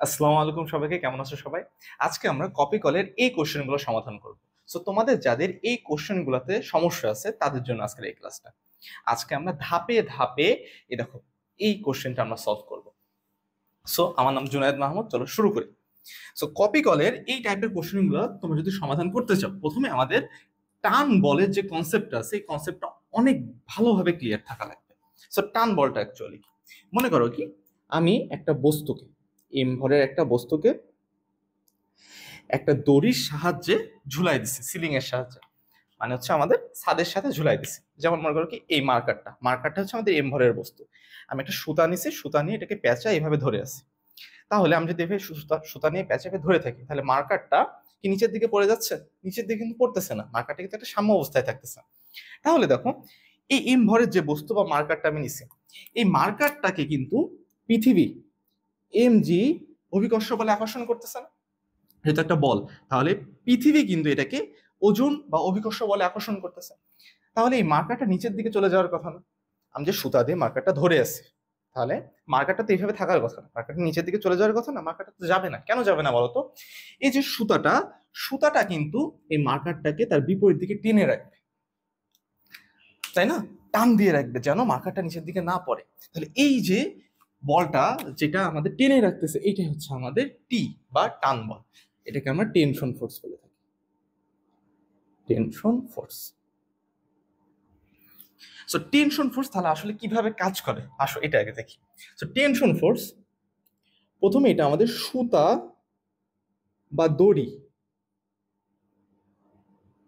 আসসালামু আলাইকুম সবাইকে, কেমন আছো সবাই? আজকে আমরা কপি কলের এই কোশ্চেনগুলো সমাধান করব। সো তোমাদের যাদের এই কোশ্চেনগুলোতে সমস্যা আছে তাদের জন্য আজকের এই ক্লাসটা। আজকে আমরা ধাপে ধাপে দেখো এই কোশ্চেনটা আমরা সলভ করব। সো আমার নাম জুনায়েদ মাহমুদ, চলো শুরু করি। সো কপি কলের এই টাইপের কোশ্চেনগুলো তোমরা যদি সমাধান করতে চাও, প্রথমে আমাদের টান বলের যে কনসেপ্টটা আছে এই কনসেপ্টটা অনেক ভালোভাবে ক্লিয়ার থাকা লাগবে। সো টান বলটা অ্যাকচুয়ালি মনে করো কি, আমি একটা বস্তুকে এম ভরের একটা বস্তুকে একটা দড়ির সাহায্যে ঝুলাই দিছি, সিলিং এর সাহায্যে, মানে হচ্ছে আমাদের ছাদের সাথে ঝুলাই দিছি। যেমন মনে করো কি এই মার্কারটা হচ্ছে আমাদের এম ভরের বস্তু। আমি একটা সুতা নিছি, সুতা নিয়ে এটাকে প্যাঁচা এইভাবে ধরে আছি। তাহলে আমি যদি এভাবে সুতা নিয়ে প্যাঁচাকে ধরে থাকি, তাহলে মার্কারটা কি নিচের দিকে পড়ে যাচ্ছে? নিচের দিকে কিন্তু পড়তেছে না, মার্কারটা কিন্তু একটা সাম্য অবস্থায় থাকতেছে। তাহলে দেখো এই এম ভরের যে বস্তু বা মার্কারটা আমি নিছি, এই মার্কারটাকে কিন্তু পৃথিবী এম জি অভিকর্ষ বলে আকর্ষণ করতেছে না, এটা একটা বল। তাহলে পৃথিবী কিন্তু এটাকে ওজন বা অভিকর্ষ বলে আকর্ষণ করতেছে। তাহলে এই মার্কারটা নিচের দিকে চলে যাওয়ার কথা না। আমি যে সুতা দিয়ে মার্কারটা ধরে আছি, তাহলে মার্কারটা তো এইভাবে থাকার কথা না, মার্কারটা নিচের দিকে চলে যাওয়ার কথা না। মার্কারটা তো যাবে না, কেন যাবে না বলতো? এই যে সুতাটা কিন্তু এই মার্কারটাকে তার বিপরীত দিকে টেনে রাখবে, তাই না? টান দিয়ে রাখবে যেন মার্কারটা নিচের দিকে না পড়ে। তাহলে এই যে বলটা যেটা আমাদের টেনে রাখতেছে, এইটাই হচ্ছে আমাদের টি বা টান বল। এটাকে আমরা টেনশন ফোর্স বলে থাকি, tension force. So tension force তাহলে আসলে কিভাবে কাজ করে, আসো এটা আগে দেখি। সো টেনশন ফোর্স, প্রথমে এটা আমাদের সুতা বা দড়ি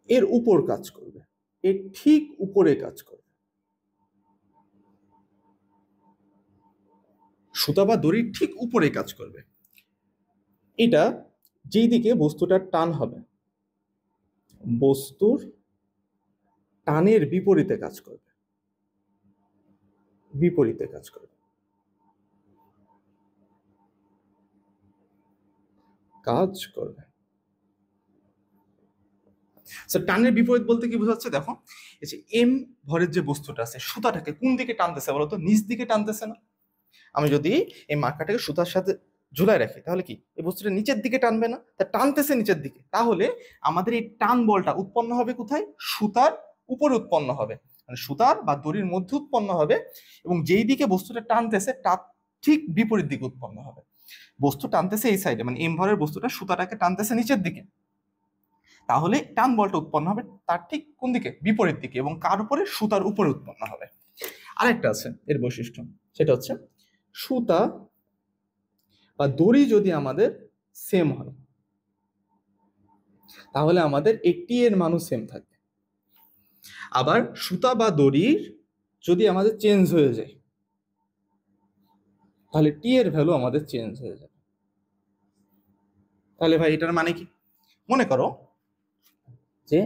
এর উপর কাজ করবে, এর ঠিক উপরে কাজ করবে। সুতা বা দড়ির ঠিক উপরে কাজ করবে। এটা যেই দিকে বস্তুটার টান হবে, বস্তুর টানের বিপরীতে কাজ করবে, বিপরীতে কাজ করবে, কাজ করবে। টানের বিপরীত বলতে কি বোঝাচ্ছে দেখো, এই যে এম ভরের যে বস্তুটা আছে, সুতাটাকে কোন দিকে টানতেছে বলতো? নিচ দিকে টানতেছে না? আমি যদি এই মার্কারটাকে সুতার সাথে ঝুলাই রাখি, তাহলে কি এই বস্তুটা নিচের দিকে টানবে না? তা টানতেছে নিচের দিকে। তাহলে আমাদের এই টান বলটা উৎপন্ন হবে কোথায়? সুতার উপরে উৎপন্ন হবে, মানে সুতার বা দড়ির মধ্যে উৎপন্ন হবে। এবং যেই দিকে বস্তুটা টানতেছে তার ঠিক বিপরীত দিকে উৎপন্ন হবে। বস্তু টানতেছে এই সাইডে, মানে এম ভরের বস্তুটা সুতাটাকে টানতেছে নিচের দিকে, তাহলে টান বলটা উৎপন্ন হবে তার ঠিক কোন দিকে? বিপরীত দিকে। এবং কার উপরে? সুতার উপরে উৎপন্ন হবে। আরেকটা আছে এর বৈশিষ্ট্য, সেটা হচ্ছে সুতা বা দড়ি যদি আমাদের সেম হয়, তাহলে আমাদের এই টি এর মানও সেম থাকবে। আবার সুতা বা দড়ির যদি আমাদের চেঞ্জ হয়ে যায়, তাহলে টি এর ভ্যালু আমাদের চেঞ্জ হয়ে যাবে। তাহলে ভাই এটার মানে কি? মনে করো যে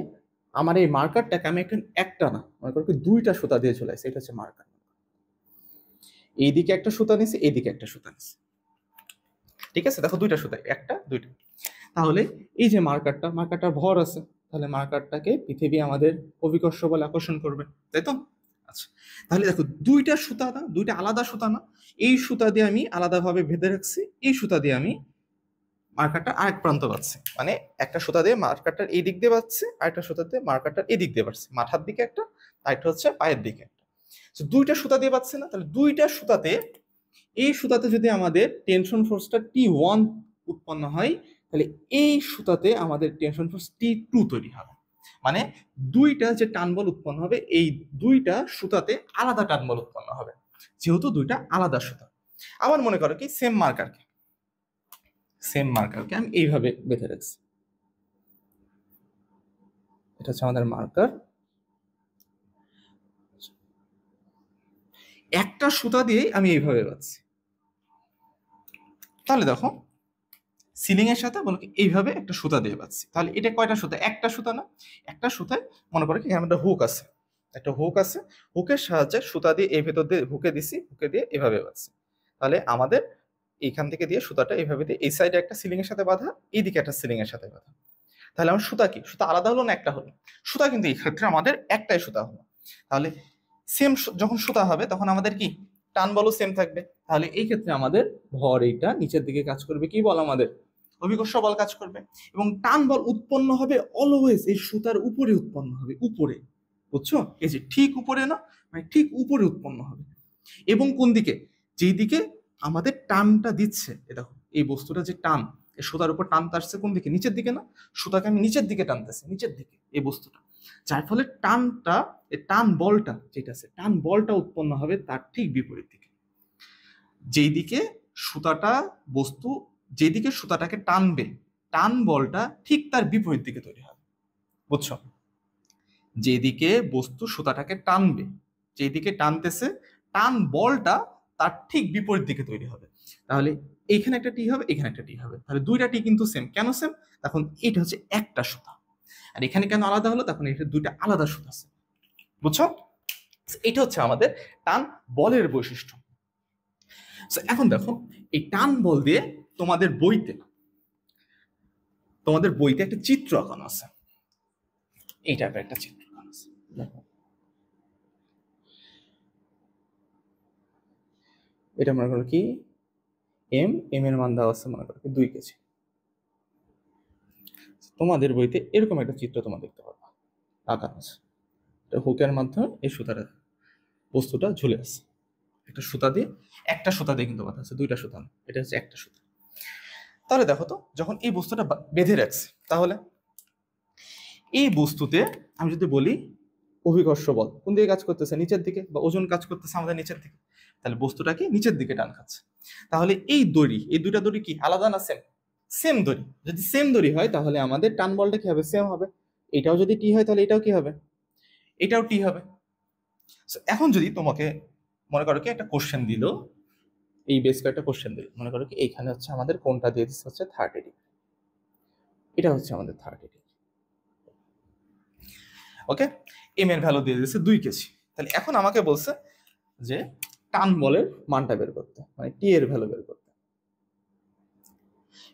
আমার এই মার্কারটাকে আমি একটা না, মনে করো দুইটা সুতা দিয়ে ঝুলাইছি, এটা হচ্ছে মার্কার। এইদিকে একটা সুতা নিছি, এইদিকে একটা সুতা নিছি, ঠিক আছে? দেখো দুইটা সুতা, একটা দুইটা। তাহলে এই যে মার্কারটার ভর আছে, তাহলে মার্কারটাকে পৃথিবী আমাদের অভিকর্ষ বলে আকর্ষণ করবে, তাই তো? আচ্ছা, তাহলে দেখো দুইটা সুতা না, দুইটা আলাদা সুতা না। এই সুতা দিয়ে আমি আলাদাভাবে বেঁধে রাখছি, এই সুতা দিয়ে আমি মার্কারটা আরেক প্রান্ত পাচ্ছি, মানে একটা সুতা দিয়ে মার্কারটার এই দিক দিয়ে পাচ্ছি, আরেকটা সুতা দিয়ে মার্কারটার এই দিক দিয়ে পাচ্ছি, মাথার দিকে একটা, আরেকটা হচ্ছে পায়ের দিকে একটা। দুইটা সুতা দিয়ে পাচ্ছি না? তাহলে দুইটা সুতাতে, এই সুতাতে যদি আমাদের টেনশন ফোর্সটা T1 উৎপন্ন হয়, তাহলে এই সুতাতে আমাদের টেনশন ফোর্স T2 তৈরি হবে। মানে দুইটা যে টান বল উৎপন্ন হবে, এই দুইটা সুতাতে আলাদা টান বল উৎপন্ন হবে, যেহেতু দুইটা আলাদা সুতা। আবার মনে করো কি সেম মার্কারকে আমি এইভাবে বেঁধে রাখছি, এটা হচ্ছে আমাদের মার্কার। একটা সুতা দিয়েই আমি এইভাবে বাঁধছি। তাহলে দেখো সিলিং এর সাথে বলো কি এইভাবে একটা সুতা দিয়ে বাঁধছি, তাহলে এটা কয়টা সুতা? একটা সুতা না? একটা সুতায় মনে করো কি এখানে একটা হুক আছে, একটা হুক আছে, হুকের সাহায্যে সুতা দিয়ে এই ভেতর দিয়ে হুকে দিছি, হুকে দিয়ে এভাবে বাঁধছি। তাহলে আমাদের এইখান থেকে দিয়ে সুতাটা এইভাবে দিয়ে এই সাইডে একটা সিলিং এর সাথে বাঁধা, এইদিকে একটা সিলিং এর সাথে বাঁধা। তাহলে আমার সুতা কি? সুতা আলাদা হলো না একটা হলো? সুতা কিন্তু এই ক্ষেত্রে আমাদের একটাই সুতা হলো। তাহলে সেম যখন সুতা হবে তখন আমাদের কি টান বলও সেম থাকবে। তাহলে এই ক্ষেত্রে আমাদের ভর এইটা নিচের দিকে কাজ করবে, কি বল আমাদের অভিকর্ষ বল কাজ করবে। এবং টান বল উৎপন্ন হবে অলওয়েজ এই সুতার উপরে উৎপন্ন হবে, উপরে, বুঝছো? এই যে ঠিক উপরে না, মানে ঠিক উপরে উৎপন্ন হবে। এবং কোন দিকে? যেই দিকে আমাদের টানটা দিচ্ছে, এ দেখো এই বস্তুটা যে টান, এই সুতার উপর টানতে আসছে কোন দিকে? নিচের দিকে না? সুতাকে আমি নিচের দিকে টানতেছি, নিচের দিকে এই বস্তুটা, যার ফলে টানটা, এই টান বলটা যেটা আছে, টান বলটা উৎপন্ন হবে তার ঠিক বিপরীত দিকে। যেই দিকে সুতাটা বস্তু, যেদিকে সুতাটাকে টানবে, টান বলটা ঠিক তার বিপরীত দিকে তৈরি হবে, বুঝছো? যেদিকে বস্তু সুতাটাকে টানবে, যেদিকে টানতেছে, টান বলটা তার ঠিক বিপরীত দিকে তৈরি হবে। তাহলে এইখানে একটা টি হবে, এখানে একটা টি হবে, তাহলে দুইটা টি কিন্তু সেম। কেন সেম? তখন এটা হচ্ছে একটা সুতা। আর এখানে কেন আলাদা হলো? তখন এটা দুইটা আলাদা সুতা আছে, বুঝছো? এটা হচ্ছে আমাদের টান বলের বৈশিষ্ট্য। এখন দেখো, এই টান বল দিয়ে তোমাদের বইতে একটা চিত্র আঁকানো আছে, এই টাইপের একটা চিত্র আঁকানো আছে। দেখো, এটা মনে করো কি এম এর মান দেওয়া আছে মনে করো কি 2 কেজি। তোমাদের বইতে এরকম একটা চিত্র তোমরা দেখতে পারবা আঁকানো আছে, হুকের মাধ্যমে এই সুতাটা বস্তুটা ঝুলে আছে, একটা সুতা দিয়ে কিন্তু বাঁধা আছে, দুইটা সুতা না, এটা হচ্ছে একটা সুতা। তাহলে দেখো তো, যখন এই বস্তুটা বেঁধে রাখছে, তাহলে এই বস্তুতে আমি যদি বলি অভিকর্ষ বল কোন দিকে কাজ করতেছে? নিচের দিকে, বা ওজন কাজ করতেছে আমাদের নিচের দিকে, তাহলে বস্তুটাকে নিচের দিকে টান খাচ্ছে। তাহলে এই দুইটা দড়ি কি আলাদা না সেম? সেম দড়ি। যদি সেম দড়ি হয় তাহলে আমাদের টান বলটা কি হবে? সেম হবে। এটাও যদি টি হয় তাহলে এটাও কি হবে? এটাও টি হবে। এখন যদি তোমাকে মনে করো কি একটা কোশ্চেন দিল, এই বেশ কয়েকটা কোশ্চেন দিল, মনে করো কি এইখানে হচ্ছে আমাদের কোনটা দিয়ে দিচ্ছে হচ্ছে 30 ডিগ্রি, এটা হচ্ছে আমাদের 30 ডিগ্রি, ওকে। এম এর ভ্যালু দিয়ে দিচ্ছে 2 কেজি। তাহলে এখন আমাকে বলছে যে টান বলের মানটা বের করতে, মানে টি এর ভ্যালু বের করতে।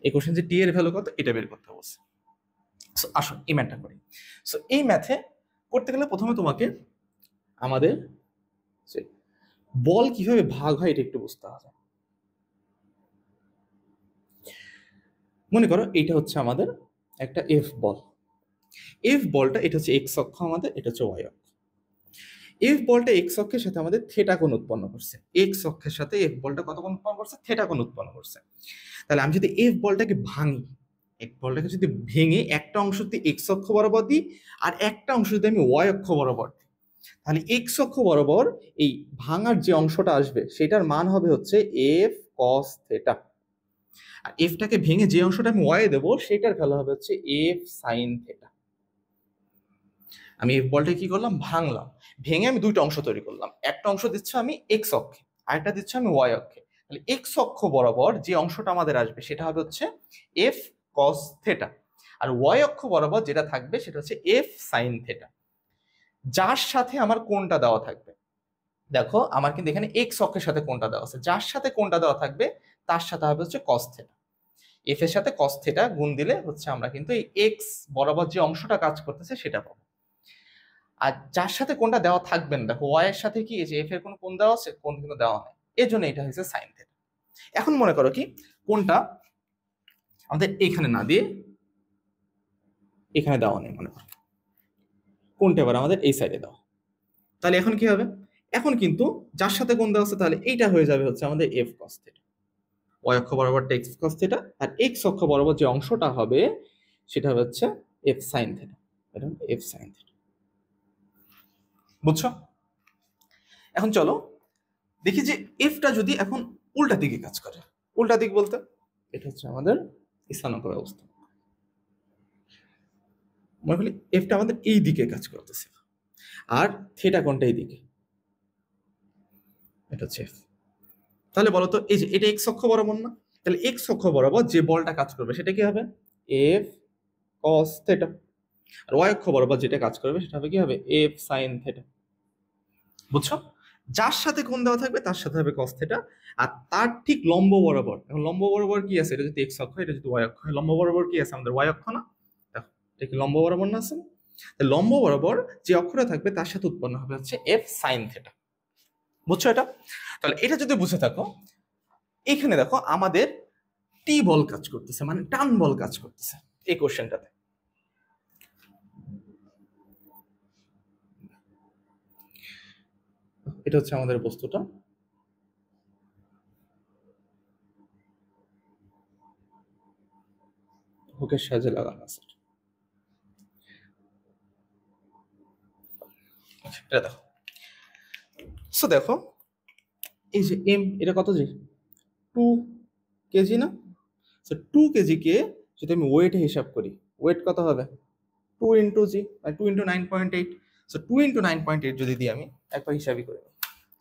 এই কোশ্চেন যে টি এর ভ্যালু কত এটা বের করতে বলছে। সো আসুন এই ম্যাথটা করি। সো এই ম্যাথে করতে গেলে প্রথমে তোমাকে আমাদের বল কিভাবে ভাগ হয় এটা একটু বুঝতে হবে। মনে করো এটা হচ্ছে আমাদের একটা এফ বল, এফ বলটা এটা হচ্ছে এক্স অক্ষ আমাদের, এটা হচ্ছে ওয়াই অক্ষ। এফ বলটা এক্স অক্ষের সাথে আমাদের থেটা কোণ উৎপন্ন করছে, এক্স অক্ষের সাথে এফ বলটা কত কোণ উৎপন্ন করছে? থেটা কোণ উৎপন্ন করছে। তাহলে আমি যদি এফ বলটাকে ভাঙি, এফ বলটাকে যদি ভেঙে একটা অংশ যদি এক্স অক্ষ বরাবর দিই আর একটা অংশ যদি আমি ওয়াই অক্ষ বরাবর দিই, তাহলে এক্স অক্ষ বরাবর এই ভাঙার যে অংশটা আসবে সেটার মান হবে হচ্ছে এফ কস থেটা। আর এফটাকে ভেঙে যে অংশটা আমি ওয়াই দেবো সেটার ভ্যালু হবে হচ্ছে এফ সাইন থেটা। আমি এফ বলটা কি করলাম? ভাঙলাম, ভেঙে আমি দুইটা অংশ তৈরি করলাম, একটা অংশ দিচ্ছ আমি এক্স অক্ষে, আরেকটা দিচ্ছ আমি ওয়াই অক্ষে। তাহলে এক্স অক্ষ বরাবর যে অংশটা আমাদের আসবে সেটা হবে হচ্ছে এফ কস থেটা, আর ওয়াই অক্ষ বরাবর যেটা থাকবে সেটা হচ্ছে এফ সাইন থেটা। যার সাথে আমার কোণটা দেওয়া থাকবে, দেখো আমার কিন্তু এখানে এক্স অক্ষের সাথে কোণটা দেওয়া আছে, যার সাথে কোণটা দেওয়া থাকবে তার সাথে হবে হচ্ছে কস থেটা। এফ এর সাথে কস থেটা গুণ দিলে হচ্ছে আমরা কিন্তু এই এক্স বরাবর যে অংশটা কাজ করতেছে সেটা পাবো। আর যার সাথে কোনটা দেওয়া থাকবে না, দেখো ওয়াই এর সাথে কি যে এফ এর কোনো কোণ দেওয়া আছে? কোণ কিন্তু দেওয়া নেই, এর জন্য এটা হচ্ছে সাইন থেটা। এখন মনে করো কি কোনটা আমাদের এখানে না দিয়ে এখানে দেওয়া নেই, মনে করো কোনটা এবার আমাদের এই সাইডে দেওয়া, তাহলে এখন কি হবে? এখন কিন্তু যার সাথে কোণ দেওয়া আছে তাহলে এইটা হয়ে যাবে হচ্ছে আমাদের এফ কস থেটা, ওয়াই অক্ষ বরাবর এক্স কস থেটা, আর এক্স অক্ষ বরাবর যে অংশটা হবে সেটা হচ্ছে এফ সাইন থেটা, এটা এফ সাইন থেটা, বুঝছো? এখন চলো দেখি যে এফটা যদি এখন উল্টা দিকে কাজ করে। উল্টা দিক বলতে এটা হচ্ছে আমাদের স্থানাঙ্ক ব্যবস্থা, মনে করি এফটা আমাদের এই দিকে কাজ করতেছে আর থেটা কোণটা এই দিকে, এটা হচ্ছে এফ। তাহলে বলো তো এই যে এটা এক্স অক্ষ বরাবর না, তাহলে এক্স অক্ষ বরাবর যে বলটা কাজ করবে সেটা কি হবে? F cos theta. আর ওয়াই অক্ষ বরাবর যেটা কাজ করবে সেটা হবে কি হবে? এফ সাইন থেটা, বুঝছো? যার সাথে কোণ দেওয়া থাকবে তার সাথে হবে কস থেটা, আর তার ঠিক লম্ব বরাবর, এখন লম্ব বরাবর কি আছে? এটা যদি এক্স অক্ষ, এটা যদি ওয়াই অক্ষ, লম্ব বরাবর কি আছে আমাদের? ওয়াই অক্ষ না? দেখো এটা কি লম্ব বরাবর না আছে? লম্ব বরাবর যে অক্ষটা থাকবে তার সাথে উৎপন্ন হবে হচ্ছে এফ সাইন থেটা, বুঝছো এটা? তাহলে এটা যদি বুঝে থাকো, এখানে দেখো আমাদের টি বল কাজ করতেছে, মানে টান বল কাজ করতেছে এই কোশ্চেনটাতে। এটা হচ্ছে আমাদের বস্তুটা, হুকের সাহায্যে লাগানো আছে। এটা দেখো, সো দেখো এই যে এম, এটা কত জি? 2 কেজি না? সো 2 কেজিকে যদি আমি ওয়েটে হিসাব করি, ওয়েট কত হবে? 2 × জি, 2 × 9.8। সো 2 × 9.8 যদি দিই আমি, একবার হিসাবই করে নিই,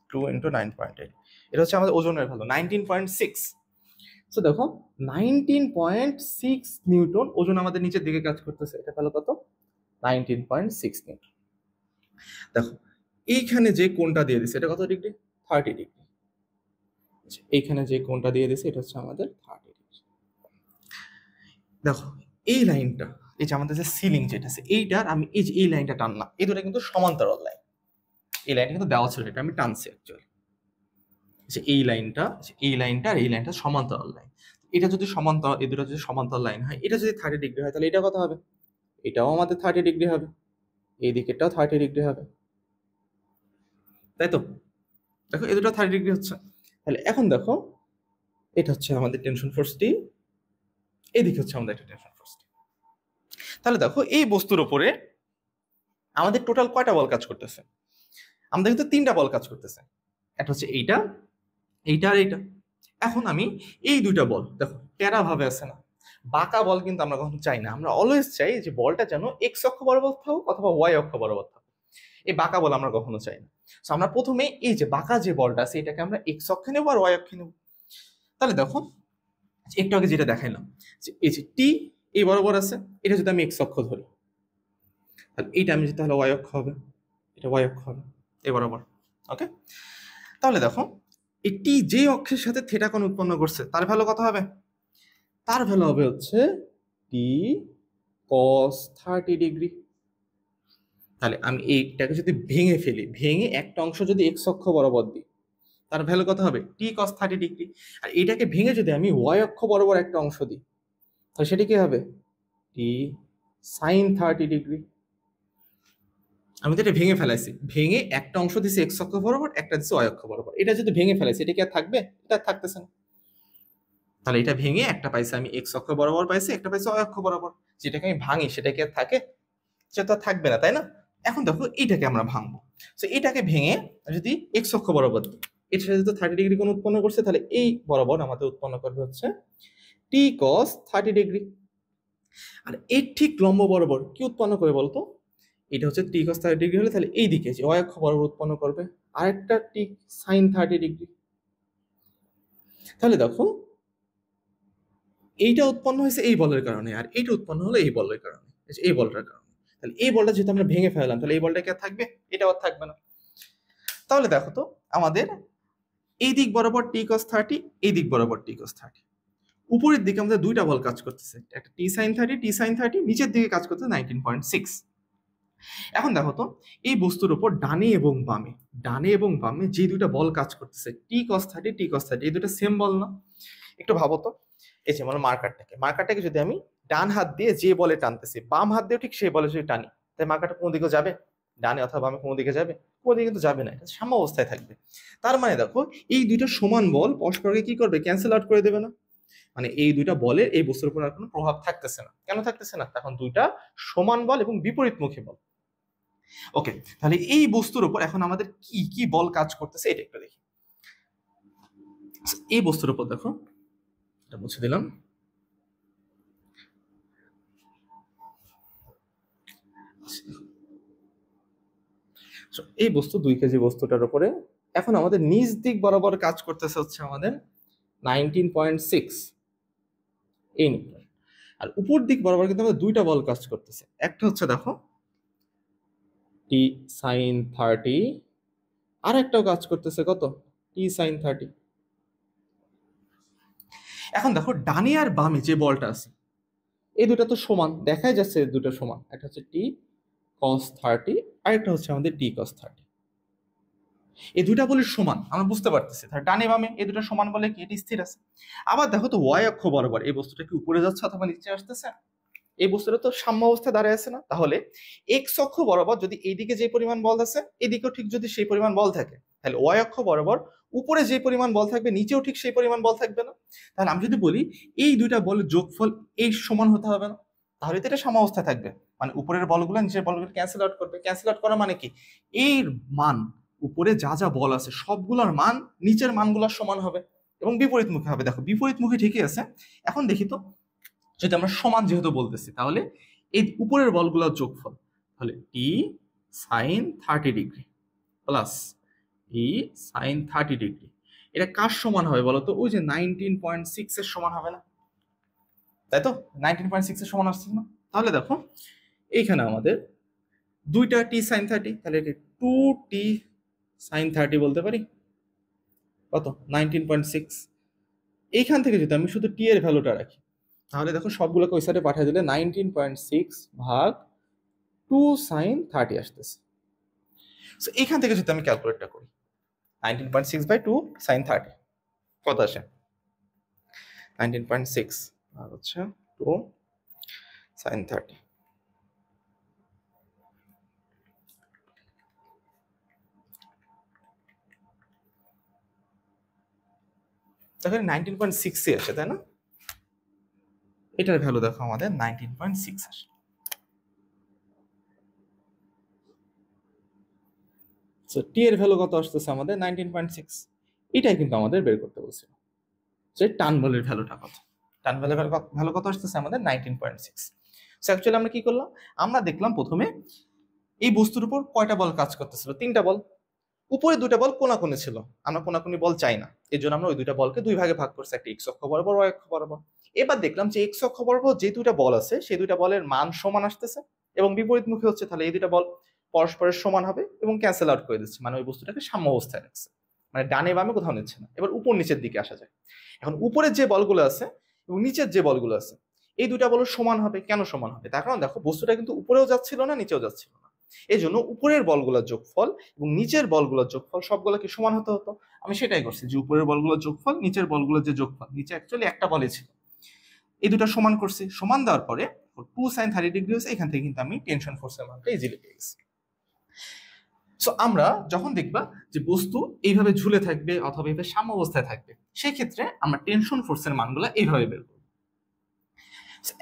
2 × 9.8, এটা হচ্ছে আমাদের ওজনের ভ্যালু 19.6। সো দেখো 19.6 নিউটন ওজন আমাদের নিচের দিকে কাজ করতেছে, এটা ভ্যালু কত? 19.6 নিউটন। দেখো এইখানে যে কোণটা দিয়ে দিছে এটা কত ডিগ্রি? 30 ডিগ্রি। এইখানে যে কোণটা দিয়ে দিছে এটা হচ্ছে আমাদের 30 ডিগ্রি। দেখো এই লাইনটা, এই যে আমাদের যে সিলিং যেটা আছে এইটার, আমি এই যে এই লাইনটা টানলাম, এই দুটো কিন্তু সমান্তরাল লাইন। এই লাইনটা কিন্তু দেওয়া ছিল, এটা আমি টানছি অ্যাকচুয়ালি। যে এই লাইনটা, এই লাইনটা আর এই লাইনটা সমান্তরাল লাইন। এটা যদি সমান্তরাল, এই দুটো যদি সমান্তরাল লাইন হয়, এটা যদি 30 ডিগ্রি হয় তাহলে এটা কত হবে? এটাও আমাদের 30 ডিগ্রি হবে, এই দিকেরটাও 30 ডিগ্রি হবে, তাই তো? দেখো এই দুটো 30 ডিগ্রি হচ্ছে। তাহলে এখন দেখো এটা হচ্ছে আমাদের টেনশন ফোর্স টি, এইদিকে হচ্ছে আমাদের একটা টেনশন ফোর্স টি। তাহলে দেখো এই বস্তুর উপরে আমাদের টোটাল কয়টা বল কাজ করতেছে? আমাদের কিন্তু 3টা বল কাজ করতেছে, একটা হচ্ছে এইটা, এইটা আর এইটা। এখন আমি এই 2টা বল দেখো টেরা ভাবে আছে না, বাঁকা বল কিন্তু আমরা কখনো চাই না, আমরা অলওয়েজ চাই যে বলটা যেন এক্স অক্ষ বরাবর থাকুক অথবা ওয়াই অক্ষ বরাবর থাকুক। এই বাঁকা বল আমরা কখনো চাই না। তো আমরা প্রথমে এই যে বাঁকা যে বলটা আছে এটাকে আমরা এক্স অক্ষে নেবো আর ওয়াই অক্ষে নেবো। তাহলে দেখো একটু আগে যেটা দেখাইলাম, যে এই যে টি এই বরাবর আছে, এটা যদি আমি এক্স অক্ষ ধরি, তাহলে এইটা আমি যদি, তাহলে ওয়াই অক্ষ হবে, এটা ওয়াই অক্ষ হবে এই বরাবর। ওকে, তাহলে দেখো এই টি যে অক্ষের সাথে থিটা কোণ উৎপন্ন করছে তার ভ্যালু কত হবে? তার ভ্যালু হবে হচ্ছে টি কস 30 ডিগ্রি। তাহলে আমি এইটাকে যদি ভেঙে ফেলি, ভেঙে একটা অংশ যদি এক্স অক্ষ বরাবর দিই, তার ভ্যালু কত হবে? টি কস 30 ডিগ্রি। আর এটাকে ভেঙে যদি আমি ওয়াই অক্ষ বরাবর একটা অংশ দিই, তাহলে সেটা কি হবে? টি সাইন 30 ডিগ্রি। আমি তো এটা ভেঙে ফেলাইছি, ভেঙে একটা অংশ দিছি এক্স অক্ষ বরাবর, একটা দিছি ওয়াই অক্ষ বরাবর। এটা যদি ভেঙে ফেলাইছি এটা কি আর থাকবে? এটা থাকতেছে না। তাহলে এটা ভেঙে একটা পাইছি আমি এক্স অক্ষ বরাবর পাইছি, একটা পাইছি ওয়াই অক্ষ বরাবর। যেটাকে আমি ভাঙি সেটা কি আর থাকে? সেটা তো থাকবে না, তাই না? এখন দেখো এইটাকে আমরা ভাঙবো। তো এটাকে ভেঙে যদি এক্স অক্ষ বরাবর দিই, এর সাথে তো 30 ডিগ্রি কোণ উৎপন্ন করছে, তাহলে এই বরাবর আমাদের উৎপন্ন করবে হচ্ছে টি কস 30 ডিগ্রি। আর এর ঠিক লম্ব বরাবর কি উৎপন্ন করে বলতো? এটা হচ্ছে টি কস 30 ডিগ্রি হলে তাহলে এই দিকে যে ওয়াই অক্ষ বরাবর উৎপন্ন করবে আরেকটা টি সাইন 30 ডিগ্রি। তাহলে দেখো এইটা উৎপন্ন হয়েছে এই বলের কারণে, আর এইটা উৎপন্ন হলো এই বলের কারণে, এই বলটার কারণে। তাহলে এই বলটা যেহেতু আমরা ভেঙে ফেললাম, তাহলে এই বলটা কি আর থাকবে? এটাও আর থাকবে না। তাহলে দেখো তো আমাদের এই দিক বরাবর টি কস 30, এই দিক বরাবর টি কস 30। উপরের দিকে আমাদের 2টা বল কাজ করতেছে, একটা টি সাইন 30, টি সাইন 30, নিচের দিকে কাজ করতেছে 19.6। এখন দেখো তো এই বস্তুর উপর ডানে এবং বামে, ডানে এবং বামে যে 2টা বল কাজ করতেছে টি কস 30, টি কস 30, এই দুটো সেম বল না? একটু ভাবো তো, এই যে আমার মার্কারটাকে যদি আমি ডান হাত দিয়ে যে বলে টানতেছি, বাম হাত দিয়ে ঠিক সেই বলে যদি টানি, তাই মার্কারটা কোনো দিকে যাবে? ডানে অথবা বামে কোনো দিকে যাবে? কোনো দিকে কিন্তু যাবে না, এটা সাম্য অবস্থায় থাকবে। তার মানে দেখো এই 2টা সমান বল পরস্পরকে কি করবে? ক্যান্সেল আউট করে দেবে না? মানে এই 2টা বলের এই বস্তুর উপর আর কোনো প্রভাব থাকতেছে না। কেন থাকতেছে না? তখন 2টা সমান বল এবং বিপরীতমুখী বল। ওকে, তাহলে এই বস্তুর উপর এখন আমাদের কি কি বল কাজ করতেছে এটা একটু দেখি। এই বস্তুর উপর দেখো, এটা মুছে দিলাম। এই বস্তু 2 কেজি বস্তুটার উপরে এখন আমাদের নিচ দিক বরাবর কাজ করতেছে হচ্ছে আমাদের 19.6 এই নিউটন। আর উপর দিক বরাবর কিন্তু আমাদের 2টা বল কাজ করতেছে, একটা হচ্ছে দেখো টি সাইন 30, আর একটাও কাজ করতেছে কত? টি সাইন 30। এখন দেখো ডানে আর বামে যে বলটা আছে এই 2টা তো সমান, দেখাই যাচ্ছে 2টা সমান, একটা হচ্ছে টি কস 30, আর একটা হচ্ছে আমাদের টি কস 30। এই দুইটা বলের সমান আমরা বুঝতে পারতেছি, তাহলে ডানে বামে এই দুটো সমান বলে কি এটি স্থির আছে। আবার দেখো তো ওয়াই অক্ষ বরাবর এই বস্তুটা কি উপরে যাচ্ছে অথবা নিচে আসতেছে, এই বস্তুটা তো সাম্য অবস্থায় দাঁড়িয়ে আছে না, তাহলে এক্স অক্ষ বরাবর যদি এইদিকে যে পরিমাণ বল আছে এদিকেও ঠিক যদি সেই পরিমাণ বল থাকে, তাহলে ওয়াই অক্ষ বরাবর উপরে যে পরিমাণ বল থাকবে নিচেও ঠিক সেই পরিমাণ বল থাকবে না। তাহলে আমি যদি বলি এই দুইটা বলের যোগফল এই সমান হতে হবে না, তাহলে তো এটা সাম্য অবস্থায় থাকবে, মানে উপরের বলগুলো নিচের বলগুলো ক্যান্সেল আউট করবে। ক্যান্সেল আউট করা মানে কি, এর মান উপরে যা যা বল আছে সবগুলোর মান নিচের মানগুলোর সমান হবে এবং বিপরীতমুখী হবে। দেখো বিপরীতমুখী ঠিকই আছে। এখন দেখি তো, যদি আমরা সমান যেহেতু বলতেছি, তাহলে এই উপরের বলগুলোর যোগফল, তাহলে টি sign 30 degree plus E sign 30 degree, এটা কার সমান হবে বলতো? ওই যে 19.6 এর সমান হবে না, তাই তো? 19.6 এর সমান আসছে না? তাহলে দেখো এইখানে আমাদের দুইটা টি সাইন 30, তাহলে এটা 2t সাইন 30 বলতে পারি। কত? 19.6। এইখান থেকে যদি আমি শুধু টি এর ভ্যালুটা রাখি, তাহলে দেখো সবগুলোকে ওই সাইডে পাঠিয়ে দিলে 19.6 ভাগ 2 সাইন 30 আসতেছে। সো এইখান থেকে যদি আমি ক্যালকুলেটটা করি, 19.6 বাই 2 সাইন 30 কত আসে? 19.6 আর হচ্ছে 2 সাইন 30। তাহলে 19.6 আসে, তাই না? এটার ভ্যালু দেখো আমাদের 19.6 আসে। সো টি এর ভ্যালু কত আসতেছে আমাদের? 19.6। এটাই কিন্তু আমাদের বের করতে বলছিল, যে টান বলের ভ্যালুটা কত। টান বলের ভ্যালু কত আসতেছে আমাদের? 19.6। সো অ্যাকচুয়ালি আমরা কি করলাম, আমরা দেখলাম প্রথমে এই বস্তুর উপর কয়টা বল কাজ করতেছিল? 3টা বল। উপরে 2টা বল কোনাকুনি ছিল, আমরা কোনাকুনি বল চাই না, এর জন্য আমরা ওই 2টা বলকে 2 ভাগে ভাগ করছি, একটা এক্স অক্ষ বরাবর ওয়াই অক্ষ বরাবর। এবার দেখলাম যে এক্স অক্ষ বরাবর যে 2টা বল আছে সেই 2টা বলের মান সমান আসতেছে এবং বিপরীতমুখী হচ্ছে, তাহলে এই 2টা বল পরস্পরের সমান হবে এবং ক্যান্সেল আউট করে দিচ্ছে, মানে ওই বস্তুটাকে সাম্য অবস্থায় রাখছে, মানে ডানে বামে কোথাও নিচ্ছে না। এবার উপর নিচের দিকে আসা যায়। এখন উপরের যে বলগুলো আছে এবং নিচের যে বলগুলো আছে এই 2টা বল সমান হবে। কেন সমান হবে? তার কারণ দেখো বস্তুটা কিন্তু উপরেও যাচ্ছিল না নিচেও যাচ্ছিল না, এই জন্য উপরের বলগুলোর যোগফল এবং নিচের বলগুলোর যোগফল সবগুলোকে সমান হতে হতো। আমি সেটাই করছি, যে উপরের বলগুলোর যোগফল নিচের বলগুলোর যে যোগফল, নিচে অ্যাকচুয়ালি একটা বলই ছিল, এই দুটো সমান করছি। সমান দেওয়ার পরে 2 সাইন 30 ডিগ্রি হচ্ছে, এখান থেকে কিন্তু আমি টেনশন ফোর্সের মানটা ইজিলি পেয়ে গেছি। সো আমরা যখন দেখবা যে বস্তু এইভাবে ঝুলে থাকবে অথবা এইভাবে সাম্য অবস্থায় থাকবে, সেই ক্ষেত্রে আমরা টেনশন ফোর্সের মানগুলো এইভাবে বের করব।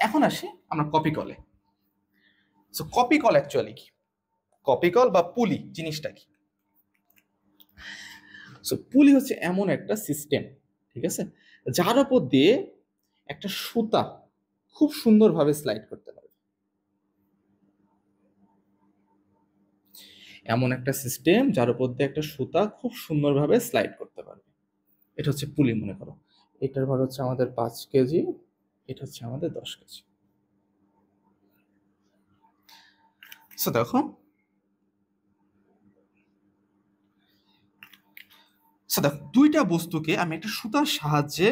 এখন আসি আমরা কপি কলে। সো কপি কল অ্যাকচুয়ালি কি? কপি কল বা পুলি জিনিসটা কি? সো পুলি হচ্ছে এমন একটা সিস্টেম, ঠিক আছে, যার উপর দিয়ে একটা সুতা খুব সুন্দরভাবে স্লাইড করতে পারে। এমন একটা সিস্টেম যার উপর দিয়ে একটা সুতা খুব সুন্দরভাবে স্লাইড করতে পারবে, এটা হচ্ছে পুলি। মনে করো এটার ভর হচ্ছে আমাদের 5 কেজি, এটা হচ্ছে আমাদের 10 কেজি। সো দেখো, দুইটা বস্তুকে আমি একটা সুতার সাহায্যে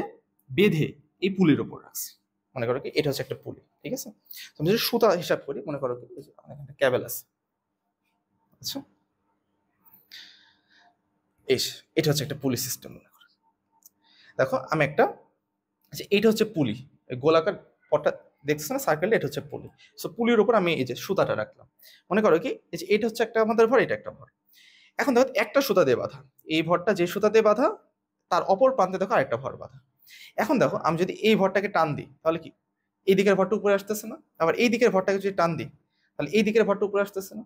বেঁধে এই পুলির উপর রাখছি। মনে করো কি এটা হচ্ছে একটা পুলি, ঠিক আছে? আমি যদি সুতা হিসাব করি, মনে করো কি এখানে ক্যাবেল আছে, আচ্ছা এটা হচ্ছে একটা পুলি সিস্টেম। মনে করো দেখো আমি একটা, আচ্ছা এটা হচ্ছে পুলি, গোলাকার পটটা দেখছো না সার্কেলটা, এটা হচ্ছে পুলি। সো পুলির উপর আমি এই যে সুতাটা রাখলাম। মনে করো কি এই যে এটা হচ্ছে একটা আমাদের ভর, এটা একটা ভর। এখন দেখো একটা সুতা দিয়ে বাঁধা, এই ভরটা যে সুতা দিয়ে বাঁধা তার অপর প্রান্তে দেখো আরেকটা ভর বাঁধা। এখন দেখো আমি যদি এই ভরটাকে টান দিই, তাহলে কি এই দিকের ভরটা উপরে আসতেছে না? আবার এই দিকের ভরটাকে যদি টান দিই, তাহলে এই দিকের ভরটা উপরে আসতেছে না?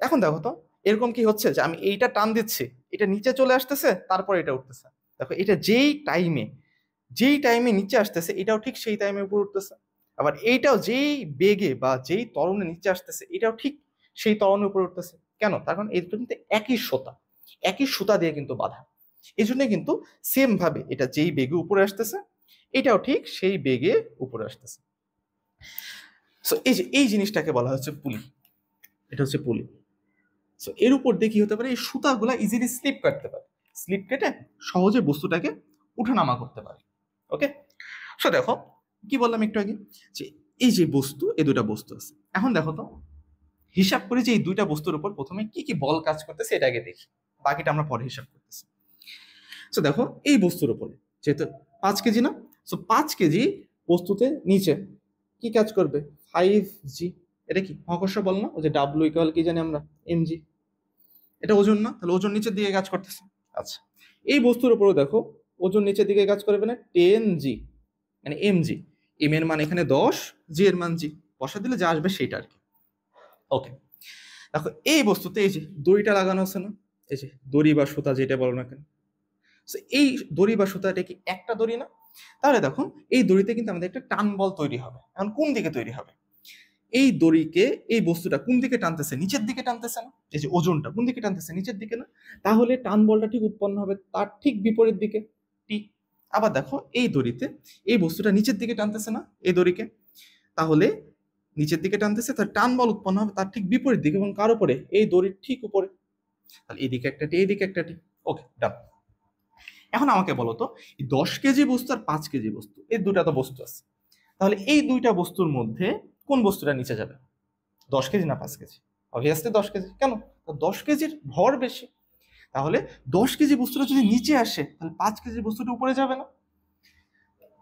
এখন দেখো তো এরকম কি হচ্ছে যে আমি এইটা টান দিচ্ছি, এটা নিচে চলে আসতেছে, তারপর এটা উঠতেছে। দেখো এটা যেই টাইমে নিচে আসতেছে এটাও ঠিক সেই টাইমে উপরে উঠতেছে। আবার এইটাও যেই বেগে বা যেই ত্বরণে নিচে আসতেছে এটাও ঠিক সেই ত্বরণের উপরে উঠতেছে। কেন? তার কারণ এই দুটো কিন্তু একই সুতা দিয়ে কিন্তু বাঁধা। এই জন্য কিন্তু সেম ভাবে এটা যেই বেগে উপরে আসতেছে এটাও ঠিক সেই বেগে উপরে আসতেছে। সো এই জিনিসটাকে বলা হচ্ছে পুলি, এটা হচ্ছে পুলি। সো এর উপর দিয়ে কি হতে পারে, এই সুতাগুলা ইজিলি স্লিপ কাটতে পারে, স্লিপ কেটে সহজে বস্তুটাকে উঠানামা করতে পারে। ওকে, সো দেখো কি বললাম একটু আগে, যে এই যে বস্তু, এই দুটা বস্তু আছে। এখন দেখো তো হিসাব করে যে এই দুইটা বস্তুর উপর প্রথমে কি কি বল কাজ করতেছে এটা আগে দেখি, বাকিটা আমরা পরে হিসাব করতেছি। সো দেখো এই বস্তুর উপরে যেহেতু 5 কেজি না, সো 5 কেজি বস্তুতে নিচে কি কাজ করবে 5g। এটা কি মহাকর্ষ বল না? ওই যে ডাব্লিউ ইকুয়াল কি জানি আমরা mg। এটা ওজন না? তাহলে ওজন নিচের দিকে কাজ করতেছে। আচ্ছা, এই বস্তুর উপরেও দেখো ওজন নিচের দিকে কাজ করবে না, 10g মানে mg। m এর মান এখানে 10, g এর মান g, বসা দিলে যা আসবে সেটা আর কি। ওকে, দেখো এই বস্তুতে এই যে দড়িটা লাগানো আছে না, এই যে দড়ি বা সুতা যেটা বলো না কেন, এই দড়ি বা সুতা এটা কি একটা দড়ি না? তাহলে দেখো এই দড়িতে কিন্তু আমাদের একটা টান বল তৈরি হবে। এখন কোন দিকে তৈরি হবে? এই দড়িকে এই বস্তুটা কোন দিকে টানতেছে? নিচের দিকে টানতেছে না? এই যে ওজনটা কোন দিকে টানতেছে? নিচের দিকে না? তাহলে টান বলটা ঠিক উৎপন্ন হবে তার ঠিক বিপরীত দিকে, টি। আবার দেখো এই দড়িতে এই বস্তুটা নিচের দিকে টানতেছে না এই দড়িকে, তাহলে নিচের দিকে টানতেছে, তার টান বল উৎপন্ন হবে তার ঠিক বিপরীত দিকে, এবং কার উপরে? এই দড়ির ঠিক উপরে। তাহলে এইদিকে একটা টি, এইদিকে একটা টি। ওকে, ডান। এখন আমাকে বলো তো 10 কেজি বস্তু আর 5 কেজি বস্তু, এই দুটা তো বস্তু আছে, তাহলে এই দুইটা বস্তুর মধ্যে কোন বস্তুটা নিচে যাবে? 10 কেজি না 5 কেজি? Obviously 10 KG. কেন? 10 কেজির ভর বেশি। তাহলে 10 কেজি বস্তুটা যদি নিচে আসে তাহলে 5 কেজি বস্তুটা উপরে যাবে না?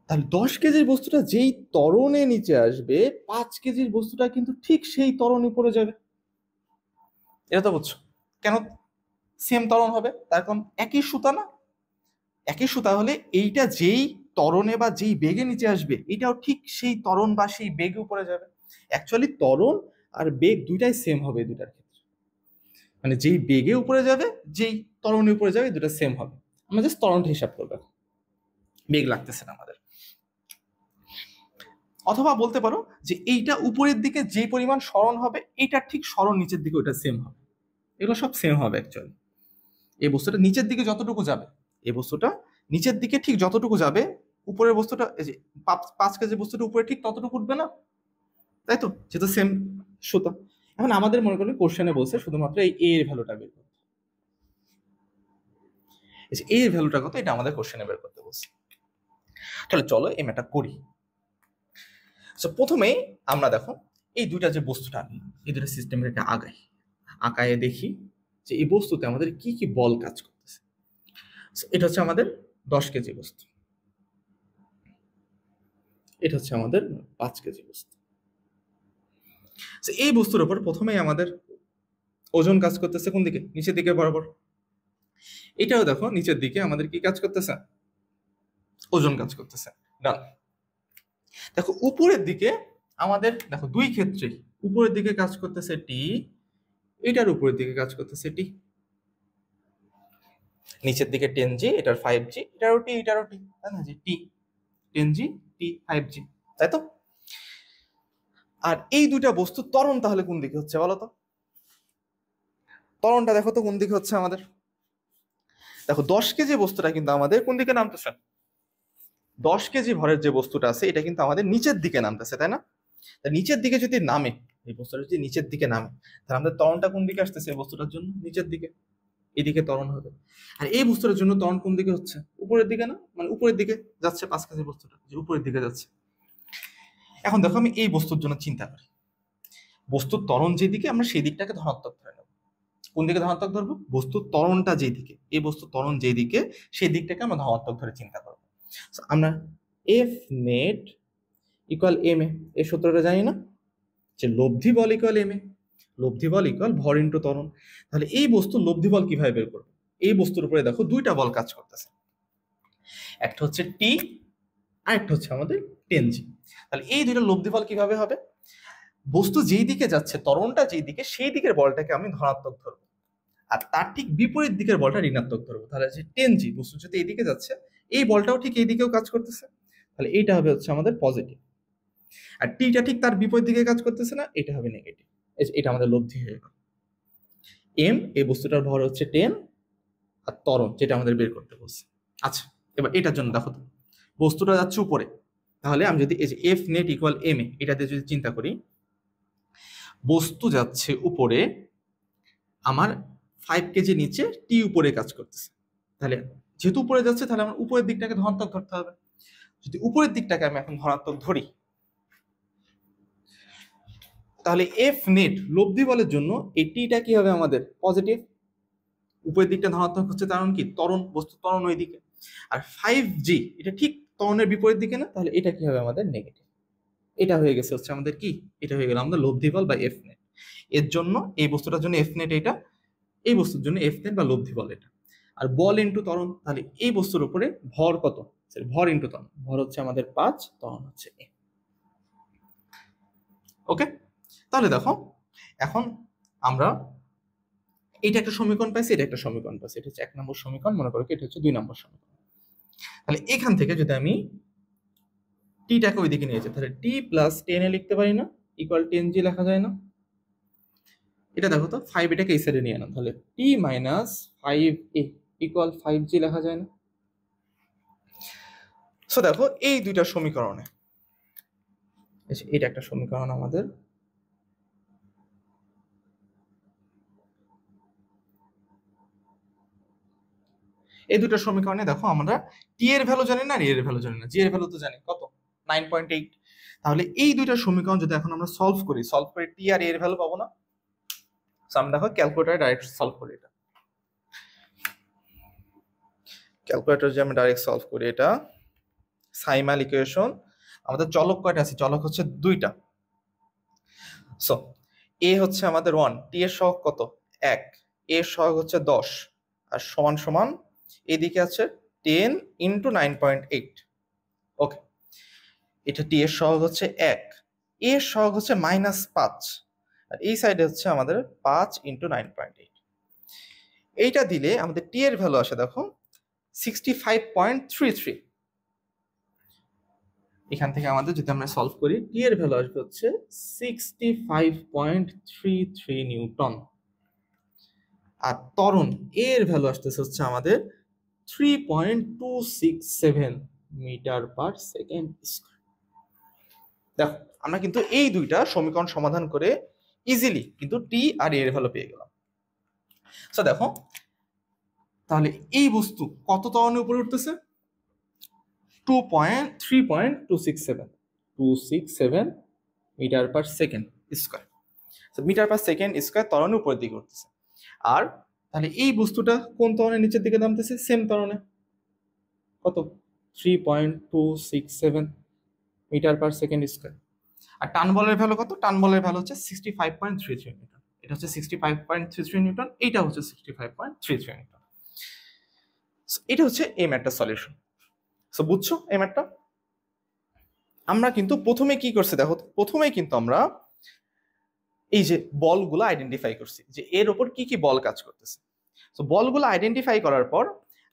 তাহলে 10 কেজির বস্তুটা যেই ত্বরণে নিচে আসবে 5 কেজির বস্তুটা কিন্তু ঠিক সেই ত্বরণ উপরে যাবে। এটা তো বুঝছো। কেন সেম ত্বরণ হবে? তার কারণ একই সুতা না? একই সুতা হলে এইটা যেই ত্বরণে বা যেই বেগে নিচে আসবে এটাও ঠিক সেই ত্বরণ বা সেই বেগে উপরে যাবে। অ্যাকচুয়ালি ত্বরণ আর বেগ দুইটাই সেম হবে এই দুটার ক্ষেত্রে, মানে যেই বেগে উপরে যাবে যেই ত্বরণে উপরে যাবে দুটা সেম হবে। আমরা জাস্ট ত্বরণটা হিসাব করবো, বেগ লাগতেছে না আমাদের। অথবা বলতে পারো যে এইটা উপরের দিকে যে পরিমাণ সরণ হবে এইটার ঠিক সরণ নিচের দিকে ওইটা সেম হবে। এগুলো সব সেম হবে অ্যাকচুয়ালি। এই বস্তুটা নিচের দিকে যতটুকু যাবে, এই বস্তুটা নিচের দিকে ঠিক যতটুকু যাবে উপরের বস্তুটা এই যে 5 কেজি বস্তুটা উপরে ঠিক ততটুকু উঠবে না? তাই তো, যেহেতু সেম সুতা। এখন আমাদের মনে করি কোশ্চেনে বলছে শুধুমাত্র এই এর ভ্যালুটা বের করতে। এর ভ্যালুটা কত এটা আমাদের কোশ্চেনে বের করতে বলছে। তাহলে চলো এই ম্যাটা করি। প্রথমেই আমরা দেখো এই দুইটা যে বস্তুটা আনি, এই দুটো সিস্টেমের একটা আঁকায় দেখি যে এই বস্তুতে আমাদের কি কি বল কাজ করতেছে। এটা হচ্ছে আমাদের 10 কেজি বস্তু, এটা হচ্ছে আমাদের 5 কেজি বস্তু। এই বস্তুর উপর প্রথমেই আমাদের ওজন কাজ করতেছে কোন দিকে? নিচের দিকে বরাবর। এটাও দেখো নিচের দিকে আমাদের কি কাজ করতেছে? ওজন কাজ করতেছে। ডান। দেখো উপরের দিকে আমাদের দেখো দুই ক্ষেত্রেই উপরের দিকে কাজ করতেছে টি, এটার উপরের দিকে কাজ করতেছে টি। নিচের দিকে 10g, এটার 5g, এটারও টি এটারও টি, তাই না? যে টি 10g টি 5g, তাই তো? আর এই দুইটা বস্তু ত্বরণ তাহলে কোন দিকে হচ্ছে বলো তো? ত্বরণটা দেখো তো কোন দিকে হচ্ছে আমাদের। দেখো 10 কেজি বস্তুটা কিন্তু আমাদের কোন দিকে নামতেছে? 10 কেজি ভরের যে বস্তুটা আছে এটা কিন্তু আমাদের নিচের দিকে নামতেছে, তাই না? নিচের দিকে যদি নামে, এই বস্তুটা যদি নিচের দিকে নামে তাহলে আমাদের ত্বরণটা কোন দিকে আসতেছে? এই বস্তুটার জন্য নিচের দিকে, এদিকে ত্বরণ হবে। আর এই বস্তুটার জন্য ত্বরণ কোন দিকে হচ্ছে? উপরের দিকে না? মানে উপরের দিকে যাচ্ছে 5 কেজি বস্তুটা, যে উপরের দিকে যাচ্ছে। এখন দেখো আমি এই বস্তুর জন্য চিন্তা করি, বস্তুর ত্বরণ যেদিকে আমরা সেই দিকটাকে ধনাত্মক ধরে নেব। কোন দিকে ধনাত্মক ধরবো? বস্তুর ত্বরণটা যেদিকে, এই বস্তুর ত্বরণ যেদিকে সেই দিকটাকে আমরা ধনাত্মক ধরে চিন্তা করবো। আমরা F net equal M A, এই সূত্রটা জানি না যে লব্ধি বল ইকুয়াল এম এ, লব্ধি বল ইকুয়াল ভর ইন্টু ত্বরণ। তাহলে এই বস্তুর লব্ধি বল কিভাবে বের করবো? এই বস্তুর উপরে দেখো দুইটা বল কাজ করতেছে, একটা হচ্ছে টি আর একটা হচ্ছে আমাদের 10g। তাহলে এই দুইটা লব্ধি বল কিভাবে হবে? বস্তু যেই দিকে যাচ্ছে ত্বরণটা যেই দিকে সেই দিকের বলটাকে আমি ধনাত্মক ধরবো, আর তার ঠিক বিপরীত দিকের বলটা ঋণাত্মক ধরবো। তাহলে যে 10g বস্তু যদি এইদিকে যাচ্ছে এই বলটাও ঠিক এই দিকেও কাজ করতেছে, তাহলে এইটা হবে হচ্ছে আমাদের পজিটিভ। আর টিটা ঠিক তার বিপরীত দিকে কাজ করতেছে না, এটা হবে নেগেটিভ। এটা আমাদের লব্ধি হয়ে গেল। এম এই বস্তুটার ভর হচ্ছে 10 আর ত্বরণ যেটা আমাদের বের করতে বলছে। আচ্ছা, এবার এটার জন্য দেখো তো বস্তুটা যাচ্ছে উপরে, তাহলে আমি যদি এই যে F net equal M A এটাতে যদি চিন্তা করি, বস্তু যাচ্ছে উপরে, আমার 5 কেজি নিচে টি উপরে কাজ করতেছে, তাহলে যেহেতু উপরে যাচ্ছে তাহলে আমার উপরের দিকটাকে ধনাত্মক ধরতে হবে। যদি উপরের দিকটাকে আমি এখন ধনাত্মক ধরি তাহলে এফ নেট লব্ধি বলের জন্য এই টিটা কি হবে আমাদের? পজিটিভ। উপরের দিকটা ধনাত্মক হচ্ছে, কারণ কি ত্বরণ, বস্তু ত্বরণ ওই দিকে। আর 5G এটা ঠিক ত্বরণের বিপরীত দিকে না, তাহলে এটা কি হবে আমাদের নেগেটিভ। এটা হয়ে গেছে হচ্ছে আমাদের কি, এটা হয়ে গেল আমাদের লব্ধি বল বা এফ নেট। এর জন্য এই বস্তুটার জন্য এফ নেট এটা, এই বস্তুর জন্য এফ নেট বা লব্ধি বল এটা। আর বল ইন্টু ত্বরণ, তাহলে এই বস্তুর উপরে ভর কত, ভর ইন্টু ত্বরণ, ভর হচ্ছে আমাদের 5, ত্বরণ হচ্ছে এ। ওকে, তাহলে দেখো এখন আমরা এটা একটা সমীকরণ পাইছি, এটা একটা সমীকরণ পাইছি, এটা হচ্ছে 1 নম্বর সমীকরণ, মনে করো এটা হচ্ছে 2 নম্বর সমীকরণ। তাহলে এখান থেকে যদি আমি টিটাকে ওইদিকে নিয়ে যাই, তাহলে টি প্লাস 10 এ লিখতে পারি না, ইকুয়াল 10g লেখা যায় না? এটা দেখো তো 5 এটাকে এই সাইডে নিয়ে আনো, তাহলে টি মাইনাস 5a ইকুয়াল 5g লেখা যায় না? সো দেখো এই দুইটা সমীকরণে, এটা একটা সমীকরণ আমাদের, এই দুটো সমীকরণে দেখো আমরা টি এর ভ্যালু জানি না, আর এর ভ্যালু জানি না, জি এর ভ্যালু তো জানি কত, 9.8। তাহলে এই দুইটা সমীকরণ যদি এখন আমরা সলভ করি টি আর এর ভ্যালু পাবো না। সো আমরা দেখো ক্যালকুলেটরে ডাইরেক্ট সলভ করি, এটা ক্যালকুলেটর যে আমি ডাইরেক্ট সলভ করি, এটা সাইমাল ইকুয়েশন। আমাদের চলক কয়টা আছে, চলক হচ্ছে 2টা। সো এ হচ্ছে আমাদের 1, টি এর সহগ কত 1, এর সহগ হচ্ছে 10, আর সমান সমান এদিকে আছে 10 ইন্টু 9.8। ওকে, এটা টি এর সহগ হচ্ছে 1, এর সহগ হচ্ছে -5, আর এই সাইডে হচ্ছে আমাদের 5 ইন্টু 9.8। এইটা দিলে আমাদের টি এর ভ্যালু আসে দেখো 65.33। এখান থেকে আমাদের যদি আমরা সলভ করি, টি এর ভ্যালু আসবে হচ্ছে 65.33 নিউটন, আর ত্বরণ এর ভ্যালু আসতেছে হচ্ছে আমাদের 3.267 মিটার পার সেকেন্ড স্কয়ার। দেখো আমরা কিন্তু এই দুইটা সমীকরণ সমাধান করে ইজিলি কিন্তু টি আর এর ভ্যালু পেয়ে গেলাম। সো দেখো তাহলে এই বস্তু কত ত্বরণের উপরে উঠতেছে, 3.267 metre per second square, metre per second square ত্বরণের উপরের দিকে উঠতেছে। আর তাহলে এই বস্তুটা কোন ত্বরণের নিচের দিকে নামতেছে, সেম ত্বরণে, কত 3.267 মিটার পার সেকেন্ড স্কয়ার। আর টান বলের ভ্যালু কত, টান বলের ভ্যালু হচ্ছে 65.33 নিউটন, এটা হচ্ছে 65.33 নিউটন, এইটা হচ্ছে 65.33 নিউটন। এটা হচ্ছে এই ম্যাথটার সলিউশন। সো বুঝছো এই ম্যাথটা? আমরা কিন্তু প্রথমে কি করছি দেখো, প্রথমেই কিন্তু আমরা এই যে বলগুলো আইডেন্টিফাই করছি যে এর উপর কি কি বল কাজ করতেছে। তো বলগুলো আইডেন্টিফাই করার পর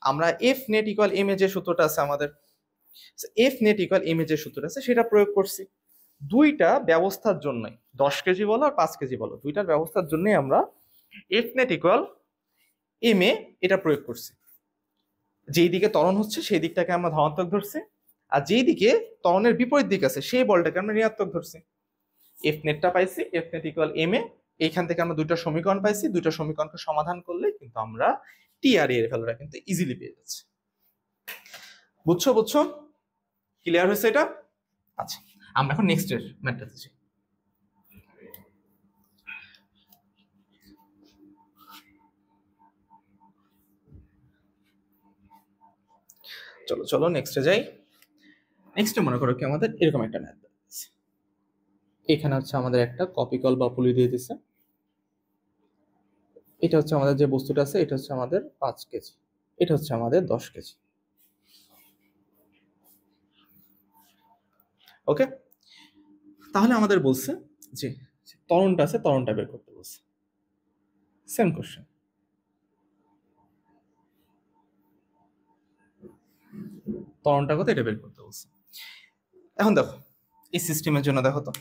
আমরা F net equal M A যে সূত্রটা আছে আমাদের, F net equal M A যে সূত্রটা আছে সেটা প্রয়োগ করছি দুইটা ব্যবস্থার জন্যই, 10 কেজি বলো আর 5 কেজি বলো, দুইটার ব্যবস্থার জন্যই আমরা F net equal M A এটা প্রয়োগ করছি। যেই দিকে ত্বরণ হচ্ছে সেই দিকটাকে আমরা ধনাত্মক ধরছি, আর যেই দিকে ত্বরণের বিপরীত দিক আছে সেই বলটাকে আমরা ঋণাত্মক ধরছি। এফ নেটটা পাইছি, F net equal M A, এইখান থেকে আমরা দুইটা সমীকরণ পাইছি, দুইটা সমীকরণকে সমাধান করলে কিন্তু আমরা টি আর এর ভ্যালুটা কিন্তু ইজিলি পেয়ে যাচ্ছি। বুঝছো বুঝছো, ক্লিয়ার হয়েছে এটা? আচ্ছা, আমরা এখন নেক্সট এর ম্যাথটা দিচ্ছি। চলো চলো নেক্সটে যাই। নেক্সটে মনে করো কি আমাদের এরকম একটা ম্যাথ দিচ্ছে, এখানে হচ্ছে আমাদের একটা কপি কল বা পুলি দিয়ে দিচ্ছে, এটা হচ্ছে আমাদের যে বস্তুটা আছে এটা হচ্ছে আমাদের 5 কেজি, এটা হচ্ছে আমাদের 10 কেজি। ওকে, তাহলে আমাদের বলছে যে ত্বরণটা আছে, ত্বরণটা বের করতে বলছে। সেম কোশ্চেন, ত্বরণটা কত এটা বের করতে বলছে। এখন দেখো এই সিস্টেমের জন্য দেখো তো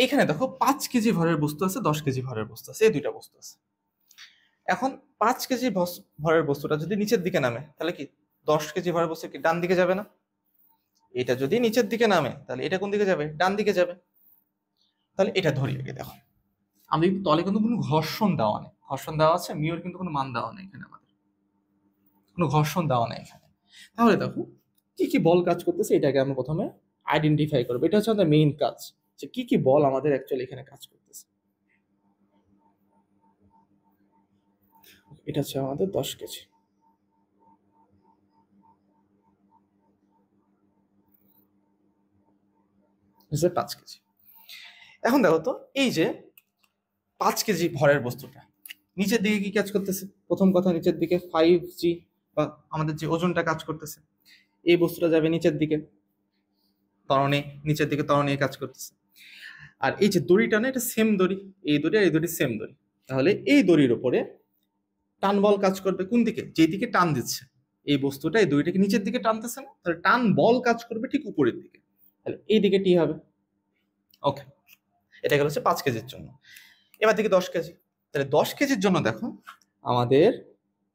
এখানে দেখো 5 কেজি ভরের বস্তু আছে, 10 কেজি ভরের বস্তু আছে, এই দুইটা বস্তু আছে। এখন 5 কেজি ভরের বস্তুটা যদি নিচের দিকে নামে তাহলে কি 10 কেজি ভরের বস্তু কি ডান দিকে যাবে না? এটা যদি নিচের দিকে নামে তাহলে এটা কোন দিকে যাবে, ডান দিকে যাবে। তাহলে এটা ধরি আগে। দেখো আমি কিন্তু তলে কিন্তু কোনো ঘর্ষণ দেওয়া নেই, ঘর্ষণ দেওয়া আছে মিউর কিন্তু কোনো মান দেওয়া নেই, এখানে আমাদের কোনো ঘর্ষণ দেওয়া নেই এখানে। তাহলে দেখো কি কি বল কাজ করতেছে এটাকে আমরা প্রথমে আইডেন্টিফাই করবো, এটা হচ্ছে আমাদের মেইন কাজ, যে কি কি বল আমাদের অ্যাকচুয়ালি এখানে কাজ করতেছে। এটা হচ্ছে আমাদের 10 কেজি। হচ্ছে 5 কেজি। এখন দেখো তো এই যে 5 কেজি ভরের বস্তুটা নিচের দিকে কি কাজ করতেছে? প্রথম কথা, নিচের দিকে 5g বা আমাদের যে ওজনটা কাজ করতেছে, এই বস্তুটা যাবে নিচের দিকে ত্বরণে, নিচের দিকে ত্বরণে কাজ করতেছে। আর এই যে দড়িটা না, এটা সেম দড়ি, এই দড়ি আর এই দড়ি সেম দড়ি। তাহলে এই দড়ির উপরে টান বল কাজ করবে কোন দিকে? যেদিকে টান দিচ্ছে এই বস্তুটা, এই দড়িটাকে নিচের দিকে টানতেছে না, তাহলে টান বল কাজ করবে ঠিক উপরের দিকে, তাহলে এই দিকে টি হবে। ওকে, এটা গেল হচ্ছে 5 কেজির জন্য। এবার দিকে 10 কেজি। তাহলে 10 কেজির জন্য দেখো আমাদের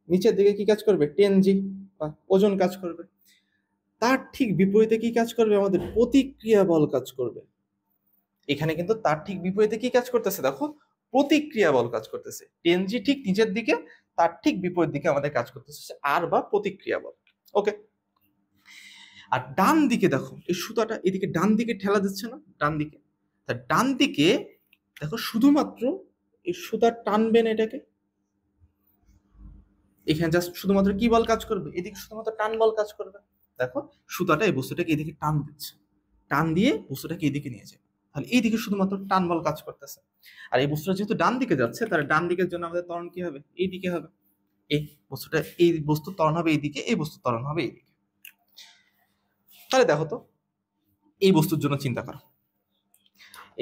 নিচের দিকে কি কাজ করবে? 10g বা ওজন কাজ করবে। তার ঠিক বিপরীতে কি কাজ করবে? আমাদের প্রতিক্রিয়া বল কাজ করবে। এখানে কিন্তু তার ঠিক বিপরীতে কি কাজ করতেছে? দেখো, প্রতিক্রিয়া বল কাজ করতেছে। 10g ঠিক নিচের দিকে, তার ঠিক বিপরীত দিকে আমাদের কাজ করতেছে আর বা প্রতিক্রিয়া বল। ওকে, আর ডান দিকে দেখো এই সুতাটা এদিকে ডান দিকে ঠেলা দিচ্ছে না, ডান দিকে। তা ডান দিকে দেখো শুধুমাত্র এই সুতা টানবেন এটাকে, এখানে জাস্ট শুধুমাত্র কি বল কাজ করবে? এদিকে শুধুমাত্র টান বল কাজ করবে। দেখো সুতাটা এই বস্তুটাকে এদিকে টান দিচ্ছে, টান দিয়ে বস্তুটাকে এদিকে নিয়ে যায়, তাহলে এইদিকে শুধুমাত্র টান বল কাজ করতেছে। আর এই বস্তুটা যেহেতু ডান দিকে যাচ্ছে, তাহলে ডান দিকের জন্য আমাদের ত্বরণ কি হবে? এইদিকে হবে। এই বস্তুটা, এই বস্তুর ত্বরণ হবে এইদিকে, এই বস্তুর ত্বরণ হবে এইদিকে। তাহলে দেখো তো এই বস্তুর জন্য চিন্তা করো,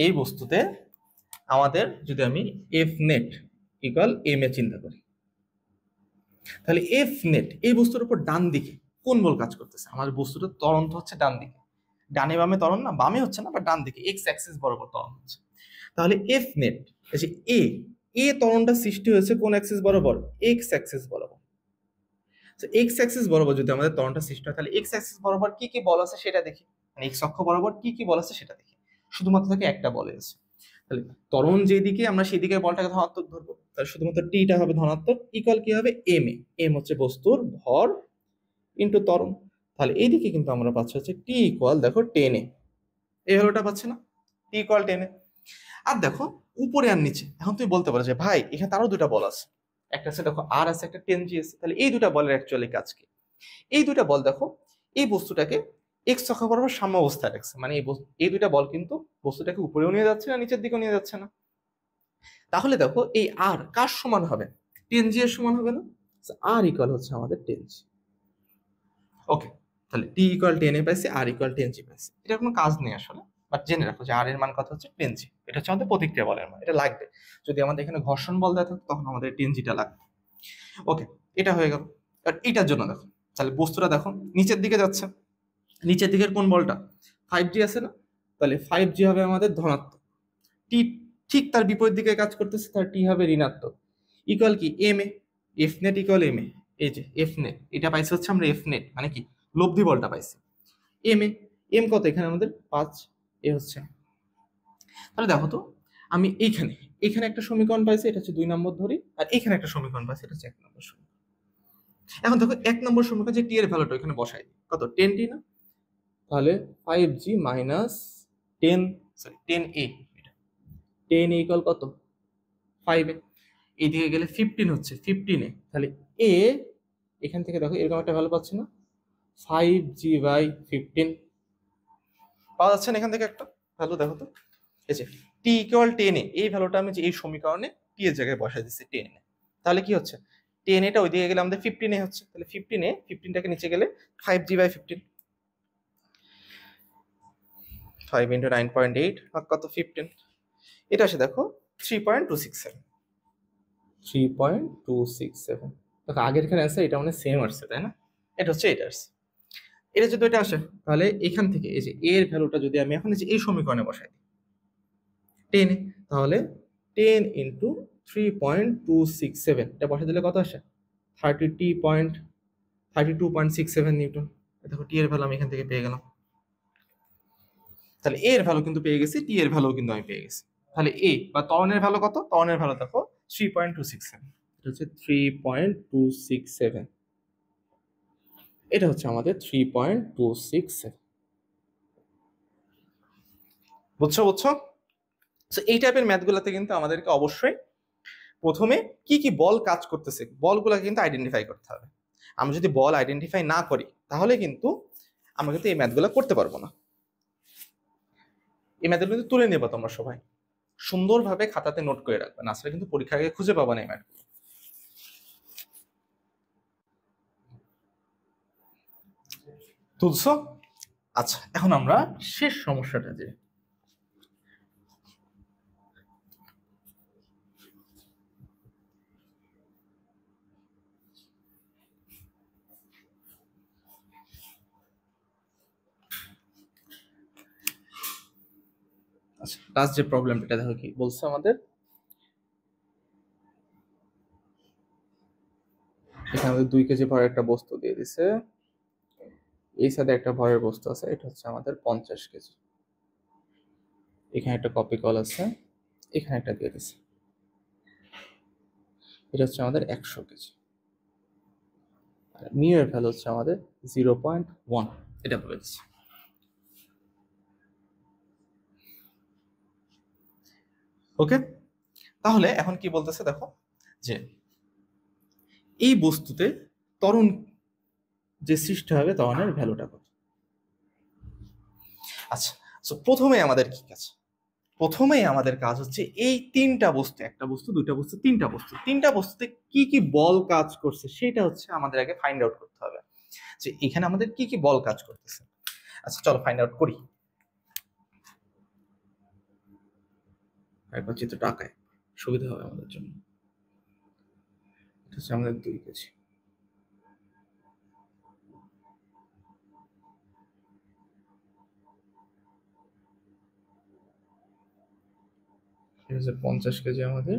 এই বস্তুতে আমাদের যদি আমি F net equal M A চিন্তা করি, তাহলে এফ নেট এই বস্তুর উপর ডান দিকে কোন বল কাজ করতেছে? আমাদের বস্তুটার ত্বরণ তো হচ্ছে ডান দিকে, ডানে বামে ত্বরণ না, বামে হচ্ছে না বা ডান দিকে এক্স অ্যাক্সিস বরাবর ত্বরণ হচ্ছে। তাহলে এফ নেট এই যে এ এ ত্বরণটা সৃষ্টি হয়েছে কোন অ্যাক্সিস বরাবর? এক্স অ্যাক্সিস বরাবর। তো এক্স অ্যাক্সিস বরাবর যদি আমাদের ত্বরণটা সৃষ্টি হয়, তাহলে এক্স অ্যাক্সিস বরাবর কি কি বল আছে সেটা দেখি, মানে এক্স অক্ষ বরাবর কি কি বল আছে সেটা দেখি। শুধুমাত্র থাকে একটা বলে আছে, তাহলে ত্বরণ যেদিকে আমরা সেদিকে বলটাকে ধনাত্মক ধরবো, তাহলে শুধুমাত্র টিটা হবে ধনাত্মক, ইকুয়াল কি হবে? M A. এম হচ্ছে বস্তুর ভর ইন্টু ত্বরণ। তাহলে এইদিকে কিন্তু আমরা পাচ্ছি হচ্ছে টি ইকুয়াল দেখো 10 এ, এই হলোটা পাচ্ছি না, টি ইকুয়াল 10 এ। আর দেখো উপরে আর নিচে, এখন তুমি বলতে পারো যে ভাই এখানে আরো দুটা বল আছে, একটা আছে দেখো আর আছে, একটা 10g আছে, তাহলে এই দুটা বলের অ্যাকচুয়ালি কাজ কি? এই দুটা বল দেখো এই বস্তুটাকে এক্স অক্ষ বরাবর সাম্য অবস্থায় রাখছে, মানে এই দুটা বল কিন্তু বস্তুটাকে উপরেও নিয়ে যাচ্ছে না, নিচের দিকেও নিয়ে যাচ্ছে না। তাহলে দেখো এই আর কার সমান হবে? 10g এর সমান হবে না? আর ইকুয়াল হচ্ছে আমাদের 10g। ওকে, তাহলে টি ইকুয়াল 10 এ পাইছি, আর ইকুয়াল 10g পাইছি। এটা কোনো কাজ নেই আসলে, বাট জেনে রাখো যে আর এর মান কত হচ্ছে? 10g। এটা হচ্ছে আমাদের প্রতিক্রিয়া বলের মান, এটা লাগবে। যদি আমাদের এখানে ঘর্ষণ বল দেওয়া থাকতো তখন আমাদের 10gটা লাগবে। ওকে, এটা হয়ে গেল। আর এটার জন্য দেখো, তাহলে বস্তুটা দেখো নিচের দিকে যাচ্ছে, নিচের দিকের কোন বলটা? 5g আছে না, তাহলে 5g হবে আমাদের ধনাত্মক। টি ঠিক তার বিপরীত দিকে কাজ করতেছে, তার টি হবে ঋণাত্মক। ইকুয়াল কি? M A. F net equal M A. এই যে এফ নেট এটা পাইছি হচ্ছে আমরা এফ নেট মানে কি লব্ধি বলটা পাইছি এম এ। এম কত এখানে আমাদের? 5 এ হচ্ছে। তাহলে দেখো তো আমি এইখানে এখানে একটা সমীকরণ পাইছি, এটা হচ্ছে 2 নম্বর ধরি, আর এখানে একটা সমীকরণ পাইছি, এটা হচ্ছে 1 নম্বর সমীকরণ। এখন দেখো 1 নম্বর সমীকরণ যে টি এর ভ্যালুটা এখানে বসাই দিই, কত? 10t না, তাহলে 5g minus 10 sorry 10a, 10 equal কত? 5 এ। এইদিকে গেলে 15 হচ্ছে, 15 এ তাহলে এ এখান থেকে দেখো এরকম একটা ভ্যালু পাচ্ছি না, 5g/15 পাওয়া যাচ্ছে না এখান থেকে একটা ভ্যালু। দেখো তো এই যে টি ইকুয়াল 10 এ, এই ভ্যালুটা আমি যে এই সমীকরণে টি এর জায়গায় বসাই দিচ্ছি 10 এ, তাহলে কি হচ্ছে? 10 এটা ওইদিকে গেলে আমাদের 15 এ হচ্ছে, তাহলে 15 এ 15টাকে নিচে গেলে 5g/15, 5 × 9.8 ভাগ কত? 15। এটা আসে দেখো 3.267, 3.267। দেখো আগের এখানে অ্যান্সার এটা মানে সেম আসছে তাই না? এটা হচ্ছে এটা আসছে। এটা যদি এটা আসে তাহলে এখান থেকে এই যে এর ভ্যালুটা যদি আমি এখন এই সমীকরণে বসাই দিই 10 এ, তাহলে 10 ইন্টু 3.267 এটা বসাই দিলে কত আসে? 32.67 নিউটন। দেখো টি এর ভ্যালু আমি এখান থেকে পেয়ে গেলাম। তাহলে এর ভ্যালু কিন্তু পেয়ে গেছি, টি এর ভ্যালু কিন্তু আমি পেয়ে গেছি। তাহলে এ বা ত্বরণের ভ্যালু কত? ত্বরণের ভ্যালু দেখো 3.267, এটা হচ্ছে 3.267, এটা হচ্ছে আমাদের 3.267। বুঝছো? তো এই টাইপের ম্যাথগুলোতে কিন্তু আমাদেরকে অবশ্যই প্রথমে কি কি বল কাজ করতেছে বলগুলো কিন্তু আইডেন্টিফাই করতে হবে। আমরা যদি বল আইডেন্টিফাই না করি তাহলে কিন্তু আমরা কিন্তু এই ম্যাথগুলো করতে পারবো না। এই ম্যাথগুলো কিন্তু তুলে নেবো তোমরা সবাই, সুন্দরভাবে খাতাতে নোট করে রাখবে, না আসলে কিন্তু পরীক্ষার আগে খুঁজে পাবো না এই ম্যাথগুলো। তুলছো? আচ্ছা, এখন আমরা শেষ সমস্যাটা যে আচ্ছা লাস্ট যে প্রবলেমটা দেখো কি বলছে আমাদের। এখানে আমাদের 2 কেজি ভরের একটা বস্তু দিয়ে দিছে, এই সাইডে একটা ভরের বস্তু আছে, এটা হচ্ছে আমাদের 50 কেজি। এখানে একটা কপি কল আছে, এখানে একটা দিয়ে দিছে, এটা হচ্ছে আমাদের 100 কেজি। আর মিউ এর ভ্যালু হচ্ছে আমাদের 0.1, এটা বলে দিচ্ছে। ওকে, তাহলে এখন কি বলতেছে দেখো যে এই বস্তুতে ত্বরণ যে সৃষ্টি হবে ত্বরণের ভ্যালুটা কত। আচ্ছা, সো প্রথমেই আমাদের কি কাজ? প্রথমেই আমাদের কাজ হচ্ছে এই তিনটা বস্তু, একটা বস্তু, দুইটা বস্তু, তিনটা বস্তুতে কি কি বল কাজ করছে সেটা হচ্ছে আমাদের আগে ফাইন্ড আউট করতে হবে, যে এখানে আমাদের কি কি বল কাজ করতেছে। আচ্ছা চলো ফাইন্ড আউট করি। একবার চিত্রটা আঁকায় সুবিধা হবে আমাদের জন্য। এটা হচ্ছে আমাদের 2 কেজি। এটা হচ্ছে 50 কেজি আমাদের,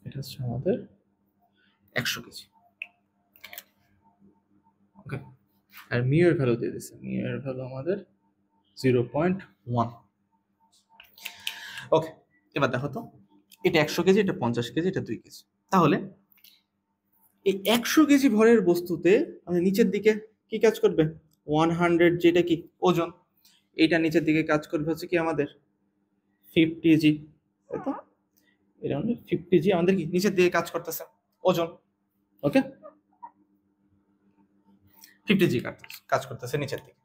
এটা হচ্ছে আমাদের 100 কেজি। ওকে, আর মিউ এর ভ্যালু দিয়ে দিচ্ছে, মিউ এর ভ্যালু আমাদের 0.1। ওকে, এবার দেখো তো এটা 100 কেজি, এটা 50 কেজি, এটা 2 কেজি। তাহলে এই 100 কেজি ভরের বস্তুতে আমাদের নিচের দিকে কি কাজ করবে? 100, যেটা কি ওজন, এটা নিচের দিকে কাজ করবে হচ্ছে কি আমাদের 50 জি, তাই তো? এটা আমাদের 50 জি আমাদের কি নিচের দিকে কাজ করতেছে ওজন। ওকে, 50 জি কাজ করতেছে নিচের দিকে।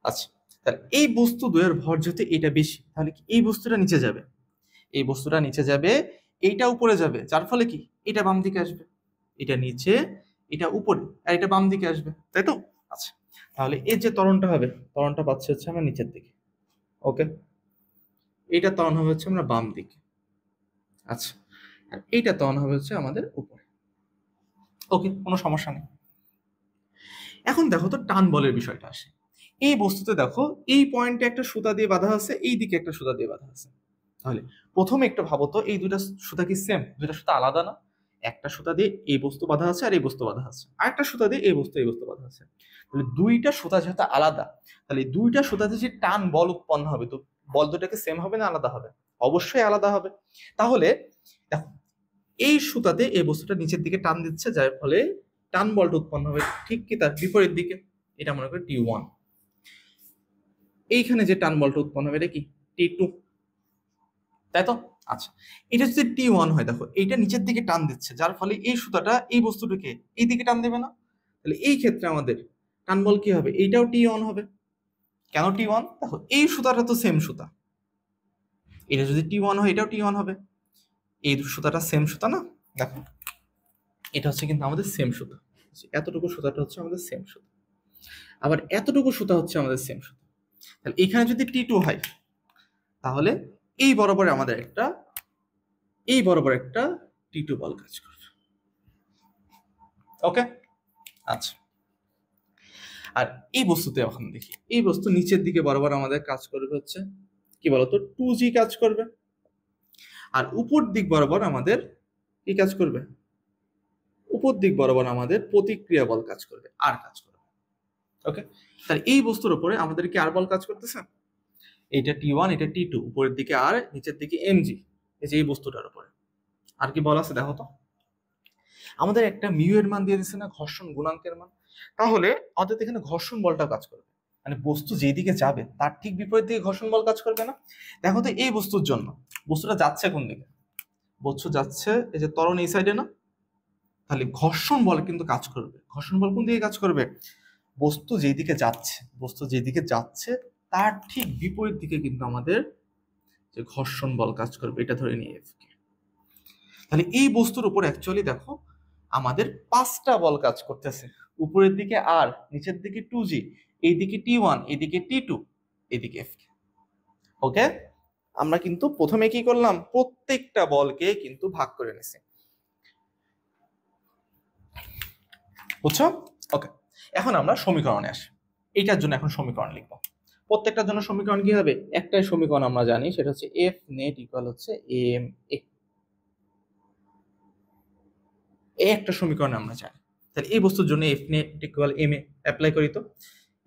আচ্ছা, তাহলে এই বস্তু দ্বয়ের ভর যেহেতু এটা বেশি, তাহলে কি এই বস্তুটা নিচে যাবে, এই বস্তুটা নিচে যাবে, এইটা উপরে যাবে, যার ফলে কি এটা বাম দিকে আসবে, এটা নিচে, এটা উপরে, আর এটা বাম দিকে আসবে, তাই তো? আচ্ছা, তাহলে এর যে ত্বরণটা হবে, ত্বরণটা পাচ্ছে হচ্ছে আমরা নিচের দিকে। ওকে, এটা ত্বরণ হবে হচ্ছে আমরা বাম দিকে। আচ্ছা, আর এইটা ত্বরণ হবে হচ্ছে আমাদের উপরে। ওকে, কোনো সমস্যা নেই। এখন দেখো তো টান বলের বিষয়টা আসে। এই বস্তুতে দেখো এই পয়েন্টে একটা সুতা দিয়ে বাঁধা আছে, এই দিকে একটা সুতা দিয়ে বাঁধা আছে। তাহলে প্রথমে একটু ভাবো তো, এই দুইটা সুতা কি সেম? দুইটা সুতা আলাদা না? একটা সুতা দিয়ে এই বস্তু বাঁধা আছে আর এই বস্তু বাঁধা আছে, আর একটা সুতা দিয়ে এই বস্তু বাঁধা আছে। তাহলে দুইটা সুতা যেহেতু আলাদা, তাহলে দুইটা সুতাতে যে টান বল উৎপন্ন হবে, তো বল দুটাকে সেম হবে না আলাদা হবে? অবশ্যই আলাদা হবে। তাহলে দেখো এই সুতাতে এই বস্তুটা নিচের দিকে টান দিচ্ছে, যার ফলে টান বলটা উৎপন্ন হবে ঠিক কি তার বিপরীত দিকে, এটা মনে করি T1। এইখানে যে টান বলটা উৎপন্ন হবে এটা কি T2, তাই তো? আচ্ছা, এটা যদি T1 হয়, দেখো এইটা নিচের দিকে টান দিচ্ছে, যার ফলে এই সুতাটা এই বস্তুটাকে এই দিকে টান দেবে না? তাহলে এই ক্ষেত্রে আমাদের টান বল কি হবে? এইটাও T1 হবে। কেন T1? দেখো এই সুতাটা তো সেম সুতা, এটা যদি T1 হয় এটাও T1 হবে। এই সুতাটা সেম সুতা না? দেখো এটা হচ্ছে কিন্তু আমাদের সেম সুতা, এতটুকু সুতাটা হচ্ছে আমাদের সেম সুতা, আবার এতটুকু সুতা হচ্ছে আমাদের সেম সুতা। তাহলে এখানে যদি T2 হয়, তাহলে এই বরাবর আমাদের একটা, এই বরাবর একটা T2 বল কাজ করবে। ওকে, আচ্ছা, আর এই বস্তুতে এখন দেখি, এই বস্তু নিচের দিকে বরাবর আমাদের কাজ করবে হচ্ছে কি বলতো 2G কাজ করবে, আর উপর দিক বরাবর আমাদের কি কাজ করবে? উপর দিক বরাবর আমাদের প্রতিক্রিয়া বল কাজ করবে, আর কাজ করবে। ওকে, তাহলে এই বস্তুর উপরে আমাদের কি আর বল কাজ করতেছে? এটা T1, এটা T2, উপরের দিকে আর, নিচের দিকে mg, এই যে এই বস্তুটার উপরে আর কি বল আছে দেখো তো। আমাদের একটা মিউ এর মান দিয়ে দিচ্ছে না, ঘর্ষণ গুণাঙ্কের মান, তাহলে আমাদের এখানে ঘর্ষণ বলটা কাজ করবে। মানে বস্তু যেদিকে যাবে তার ঠিক বিপরীত দিকে ঘর্ষণ বল কাজ করবে না? দেখো তো এই বস্তুর জন্য বস্তুটা যাচ্ছে কোন দিকে? বস্তু যাচ্ছে এই যে ত্বরণ এই সাইডে না, তাহলে ঘর্ষণ বল কিন্তু কাজ করবে। ঘর্ষণ বল কোন দিকে কাজ করবে? বস্তু যেদিকে যাচ্ছে তার ঠিক বিপরীত দিকে কিন্তু আমাদের যে ঘর্ষণ বল কাজ করবে, এটা ধরে নিয়ে এফ কে। তাহলে এই বস্তুর উপর অ্যাকচুয়ালি দেখো আমাদের 5টা বল কাজ করতেছে। উপরের দিকে আর, নিচের দিকে 2G, এইদিকে T1, এইদিকে T2, এইদিকে এফ কে। ওকে, আমরা কিন্তু প্রথমে কি করলাম? প্রত্যেকটা বলকে কিন্তু ভাগ করে নিছি, বুঝছো? ওকে, এখন আমরা সমীকরণে আসি। এইটার জন্য এখন সমীকরণ লিখবো। প্রত্যেকটার জন্য সমীকরণ কি হবে? একটাই সমীকরণ আমরা জানি, সেটা হচ্ছে এফ নেট ইকুয়াল হচ্ছে এম এ। এই একটা সমীকরণ আমরা জানি। তাহলে এই বস্তুর জন্য F net equal M A apply করি। তো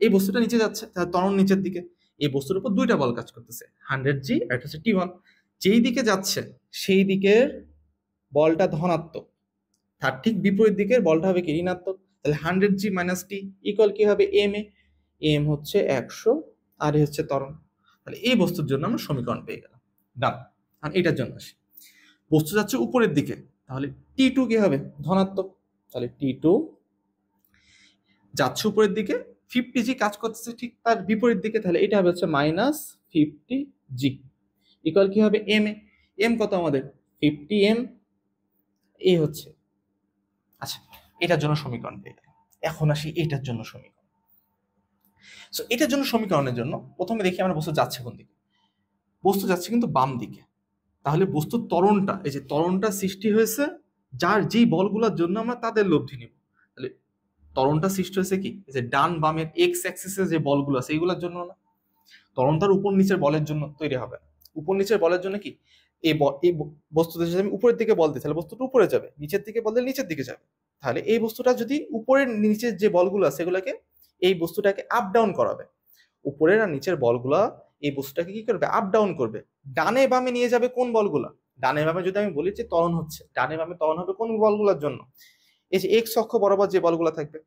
এই বস্তুটা নিচে যাচ্ছে, তাহলে ত্বরণ নিচের দিকে। এই বস্তুর উপর 2টা বল কাজ করতেছে, 100G আর এটা হচ্ছে T1। যেই দিকে যাচ্ছে সেই দিকের বলটা ধনাত্মক, তার ঠিক বিপরীত দিকের বলটা হবে কি? ঋণাত্মক। তাহলে 100G মাইনাস টি ইকুয়াল কি হবে? M A. এম হচ্ছে 100 আর এ হচ্ছে ত্বরণ। তাহলে এই বস্তুর জন্য আমরা সমীকরণ পেয়ে গেলাম। ডান। আর এটার জন্য আসি, বস্তু যাচ্ছে উপরের দিকে, তাহলে T2 কি হবে? ধনাত্মক। তাহলে T2 যাচ্ছে উপরের দিকে, 50G কাজ করতেছে ঠিক তার বিপরীত দিকে, তাহলে এটা হবে হচ্ছে মাইনাস 50G ইকুয়াল কি হবে? M A. এম কত আমাদের? 50M। এ হচ্ছে, আচ্ছা, এটার জন্য সমীকরণ পেয়ে গেলাম। এখন আসি এটার জন্য সমীকরণ। সো এটার জন্য সমীকরণের জন্য প্রথমে দেখি আমরা বস্তু যাচ্ছে কোন দিকে। বস্তু যাচ্ছে কিন্তু বাম দিকে। তাহলে বস্তুর ত্বরণটা, এই যে ত্বরণটা সৃষ্টি হয়েছে যার যেই বলগুলোর জন্য আমরা তাদের লব্ধি নিব। তাহলে ত্বরণটা সৃষ্টি হয়েছে কি? যে ডান বামের এক্স অ্যাক্সিসে যে বলগুলো আছে এইগুলোর জন্য না। ত্বরণটার উপর নিচের বলের জন্য তৈরি হবে না। উপর নিচের বলের জন্য কি? এই বস্তুটা যদি আমি উপরের দিকে বল দিই তাহলে বস্তুটা উপরে যাবে, নিচের দিকে বল দিলে নিচের দিকে যাবে। তাহলে এই বস্তুটা যদি উপরের নিচের যে বলগুলো আছে সেগুলোকে, এই বস্তুটাকে আপ ডাউন করাবে। উপরের আর নিচের বলগুলা এই বস্তুটাকে কি করবে? আপ ডাউন করবে। ডানে বামে নিয়ে যাবে কোন বলগুলা? ডানে বামে যদি আমি বলি যে ত্বরণ হচ্ছে, ডানে বামে ত্বরণ হবে কোন বলগুলোর জন্য? এই যে এক্স অক্ষ বরাবর যে বলগুলো থাকবে,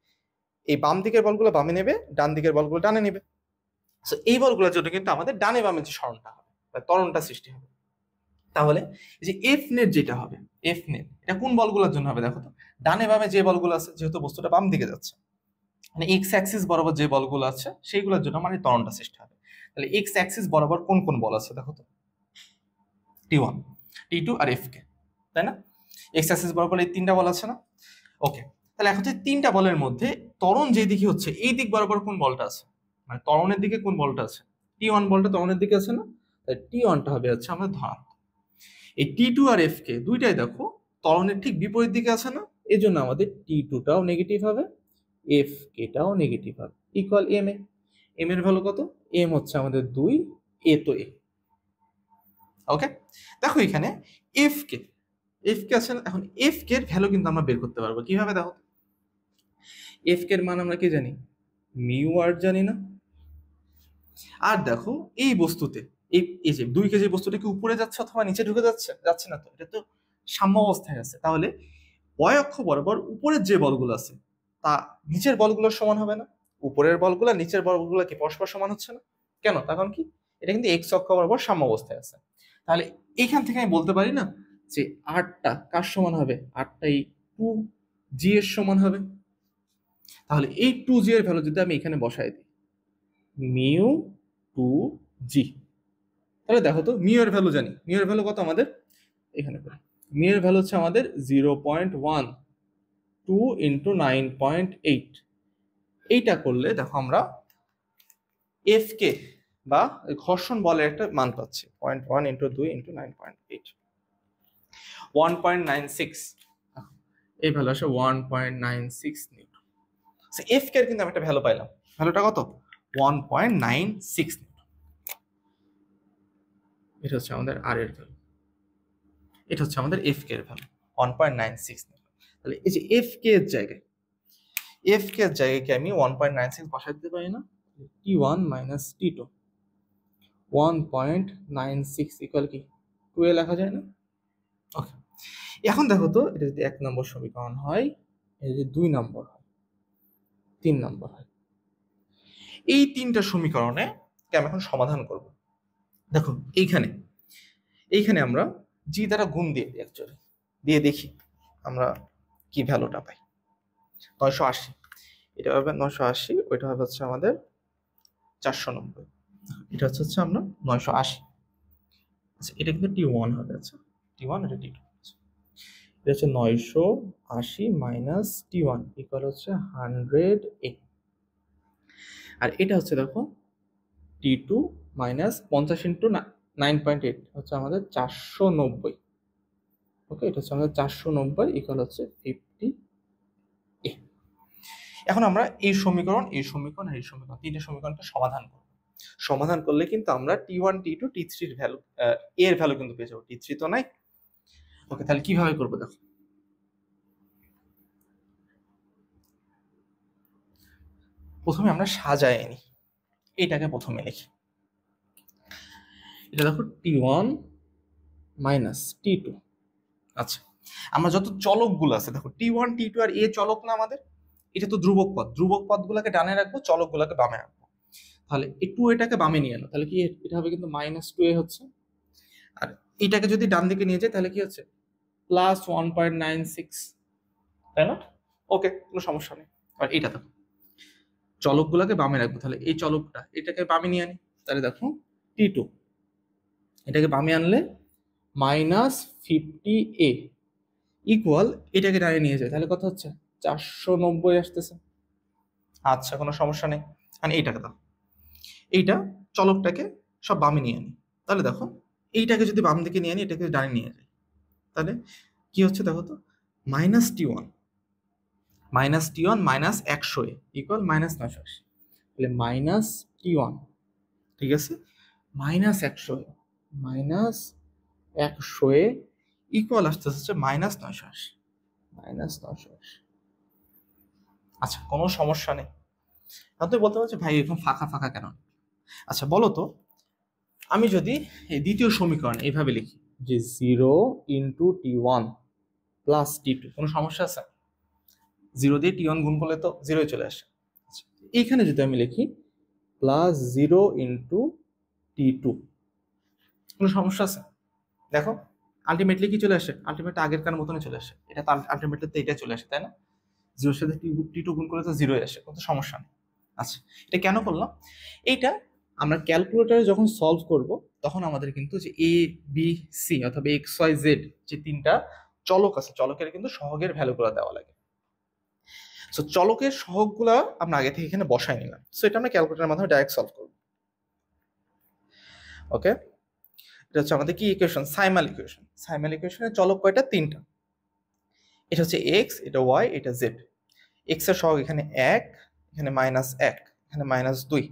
এই বাম দিকের বলগুলো বামে নেবে, ডান দিকের বলগুলো ডানে নেবে। সো এই বলগুলোর জন্য কিন্তু আমাদের ডানে বামে যে সরণটা হবে বা ত্বরণটা সৃষ্টি হবে। তাহলে এই যে এফ নেট যেটা হবে, এফ নেট এটা কোন বলগুলোর জন্য হবে? দেখো তো, ডানে বামে যে বলগুলো আছে, যেহেতু বস্তুটা বাম দিকে যাচ্ছে, মানে এক্স অ্যাক্সিস বরাবর যে বলগুলো আছে সেইগুলোর জন্য মানে ত্বরণটা সৃষ্টি হবে। তাহলে এক্স অ্যাক্সিস বরাবর কোন কোন বল আছে দেখো তো? T1, T2 আর এফ কে, তাই না? এক্স অ্যাক্সিস বরাবর এই 3টা বল আছে না? ওকে, তাহলে এখন যে 3টা বলের মধ্যে ত্বরণ যেই দিকে হচ্ছে এই দিক বরাবর কোন বলটা আছে? মানে ত্বরণের দিকে কোন বলটা আছে? T1 বলটা ত্বরণের দিকে আছে না? তাই T1টা হবে হচ্ছে আমাদের ধনাত্মক। এই T2 আর এফ কে দুইটাই দেখো ত্বরণের ঠিক বিপরীত দিকে আছে না? এই জন্য আমাদের T2টাও নেগেটিভ হবে, এফ কেটাও নেগেটিভ হবে। Equal M A. এম এর ভ্যালু কত? এম হচ্ছে আমাদের 2, এ তো এ। ওকে, দেখো এখানে এফ কে আছে না? এখন এফ কে এর ভ্যালু কিন্তু আমরা বের করতে পারবো কিভাবে? দেখো, এফ কে এর মান আমরা কি জানি? মিউ আর জানি না? আর দেখো এই বস্তুতে এই যে 2 কেজি বস্তুটা কি উপরে যাচ্ছে অথবা নিচে ঢুকে যাচ্ছে? যাচ্ছে না তো, এটা তো সাম্য অবস্থায় আছে। তাহলে ওয়াই অক্ষ বরাবর উপরের যে বলগুলো আছে তা নিচের বলগুলোর সমান হবে না? উপরের বলগুলো নিচের বলগুলো কি পরস্পর সমান হচ্ছে না? কেন? তার কারণ কি? এটা কিন্তু এক্স অক্ষ বরাবর সাম্য অবস্থায় আছে। তাহলে এইখান থেকে আমি বলতে পারি না যে আরটা কার সমান হবে? আরটা এই 2G এর সমান হবে। তাহলে এই 2G এর ভ্যালু যদি আমি এখানে বসাই দিই, মিউ 2G, তাহলে দেখো তো মিউ এর ভ্যালু জানি। মিউ এর ভ্যালু কত আমাদের? এখানে মিউ এর ভ্যালু হচ্ছে আমাদের 0.12 ইন্টু 9.8। এইটা করলে দেখো আমরা এফ কে বা ঘর্ষণ বলের একটা মান পাচ্ছি, 0.1 ইন্টু 2 ইন্টু 9.8, 1.96। এই ভ্যালু আসে 1.96 নিউটন। এফ কে এর কিন্তু আমি একটা ভ্যালু পাইলাম। ভ্যালুটা কত? 1.96 নিউটন। এটা হচ্ছে আমাদের আর এর ভ্যালু, এটা হচ্ছে আমাদের এফ কে এর ভ্যালু 1.96 নিউটন। তাহলে এই যে এফ কে এর জায়গায় কি আমি 1.96 বসাই দিতে পারি না? T1 মাইনাস T2, 1.96 ইকুয়াল কি 2 লেখা যায় না? ওকে, এখন দেখো তো এটা যদি 1 নম্বর সমীকরণ হয়, এটা যদি 2 নম্বর হয়, 3 নম্বর হয়, এই তিনটা সমীকরণে আমি এখন সমাধান করব। দেখো এইখানে আমরা জি দ্বারা গুণ দিয়ে দিই, অ্যাকচুয়ালি দিয়ে দেখি আমরা কি ভ্যালুটা পাই। 980, এটা হবে 980, ওইটা হবে হচ্ছে আমাদের 490, এটা হচ্ছে আমরা 980। আচ্ছা, এটা কিন্তু T1 হবে। আচ্ছা, T1 এটা T2, এটা হচ্ছে 980 মাইনাস T1 ইকুয়াল হচ্ছে 100A। আর এটা হচ্ছে দেখো T2 মাইনাস 50 ইন্টু 9.8 হচ্ছে আমাদের 490। ওকে, এটা হচ্ছে আমাদের 490 ইকুয়াল হচ্ছে 50A। এখন আমরা এই সমীকরণ তিনটে সমীকরণটা সমাধান করব। সমাধান করলে কিন্তু আমরা T1 T2 T3 এর ভ্যালু এর ভ্যালু কিন্তু পেয়ে যাবো। T3 তো নাই। ওকে, তাহলে কিভাবে করবো দেখো। প্রথমে আমরা সাজায় নিই, এইটাকে প্রথমে লিখি। এটা দেখো T1 মাইনাস T2। আচ্ছা, আমরা যত চলকগুলো আছে দেখো T1 T2 আর এ চলক না আমাদের, এটা তো ধ্রুবক পদ, ধ্রুবক পদগুলোকে ডানে রাখবো, চলকগুলোকে বামে রাখবো। তাহলে এই 2 এটাকে বামে নিয়ে এলো, তাহলে কি এটা হবে কিন্তু -2a হচ্ছে। আর এটাকে যদি ডান দিকে নিয়ে যাই তাহলে কি হচ্ছে +1.96, তাই না? ওকে, কোনো সমস্যা নেই। আর এইটা দেখো চলকগুলোকে বামে রাখবো, তাহলে এই চলকটা এটাকে বামে নিয়ে আনি, তাহলে দেখো T2 এটাকে বামে আনলে -50A ইকুয়াল এটাকে ডানে নিয়ে যায়, তাহলে কত হচ্ছে 490 আসতেছে। আচ্ছা, কোনো সমস্যা নেই। মানে এইটাকে দাও, এইটা চলকটাকে সব বামে নিয়ে আনি, তাহলে দেখো এইটাকে যদি বাম দিকে নিয়ে আনি, এটাকে ডানে নিয়ে যাই, তাহলে কি হচ্ছে দেখো তো -T1 মাইনাস 100A ইকুয়াল -980, তাহলে -T1, ঠিক আছে, -100A ইকুয়াল আসতে হচ্ছে -980। আচ্ছা, কোনো সমস্যা নেই। তুই বলতে পারছি ভাই এরকম ফাঁকা ফাঁকা কেন? আচ্ছা বলো তো, আমি যদি এই দ্বিতীয় সমীকরণ এইভাবে লিখি যে 0 ইন্টু T1 প্লাস T2, কোনো সমস্যা আছে? 0 দিয়ে T1 গুণ করলে তো 0 চলে আসে। আচ্ছা, এইখানে যদি আমি লিখি +0 ইন্টু T2, কোনো সমস্যা আছে? দেখো আলটিমেটলি কি চলে আসে, আলটিমেটলি আগেরকার মতনই চলে আসে, এটা তো আলটিমেটলি তো এটা চলে আসে, তাই না? 0 সাথে T2 গুণ করলে তো 0 আসে, কোনো সমস্যা নেই। আচ্ছা, এটা কেন করলাম? এইটা আমরা ক্যালকুলেটরে যখন সলভ করব তখন আমাদের কিন্তু যে এ বি সি অথবা এক্স ওয়াই জেড যে তিনটা চলক আছে, চলকের কিন্তু সহগের ভ্যালুগুলো দেওয়া লাগে। সো চলকের সহগগুলা আমরা আগে থেকে এখানে বসাই নিলাম। সো এটা আমরা ক্যালকুলেটরের মাধ্যমে ডাইরেক্ট সলভ করব। ওকে, এটা হচ্ছে আমাদের কি ইকুয়েশন? সাইমাল ইকুয়েশন। সাইমাল ইকুয়েশনের চলক কয়টা? তিনটা। এটা হচ্ছে এক্স, এটা ওয়াই, এটা জেড। এক্স এর সহগ এখানে 1, এখানে -1, এখানে -2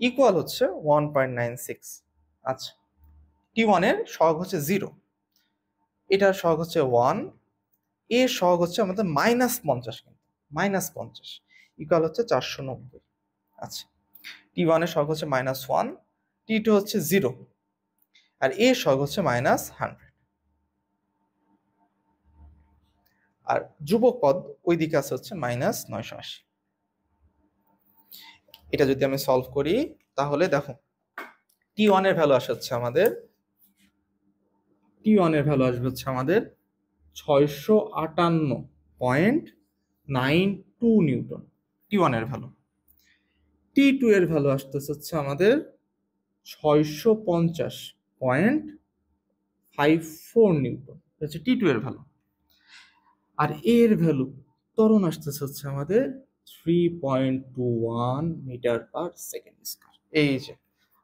ইকুয়াল হচ্ছে 1.96। আচ্ছা, T1 এর সহগ হচ্ছে 0, এটার সহগ হচ্ছে 1, এর সহগ হচ্ছে আমাদের -50, কিন্তু -50 ইকুয়াল হচ্ছে 490। আচ্ছা, T1 এর সহগ হচ্ছে -1, T2 হচ্ছে 0, আর এর সহগ হচ্ছে -100। আর ধ্রুবক পদ ওই দিকে আছে হচ্ছে -980। এটা যদি আমি সলভ করি তাহলে দেখো T1 এর ভ্যালু আসছে আমাদের আসবে 658.92 নিউটন T1 এর ভ্যালু। T2 এর ভ্যালু আসতেছে হচ্ছে আমাদের 650.54 নিউটন, হচ্ছে T2 এর ভ্যালু। আর এর ভ্যালু ত্বরণ আসতেছে হচ্ছে আমাদের 3.21 মিটার পার সেকেন্ড স্কয়ার। এই যে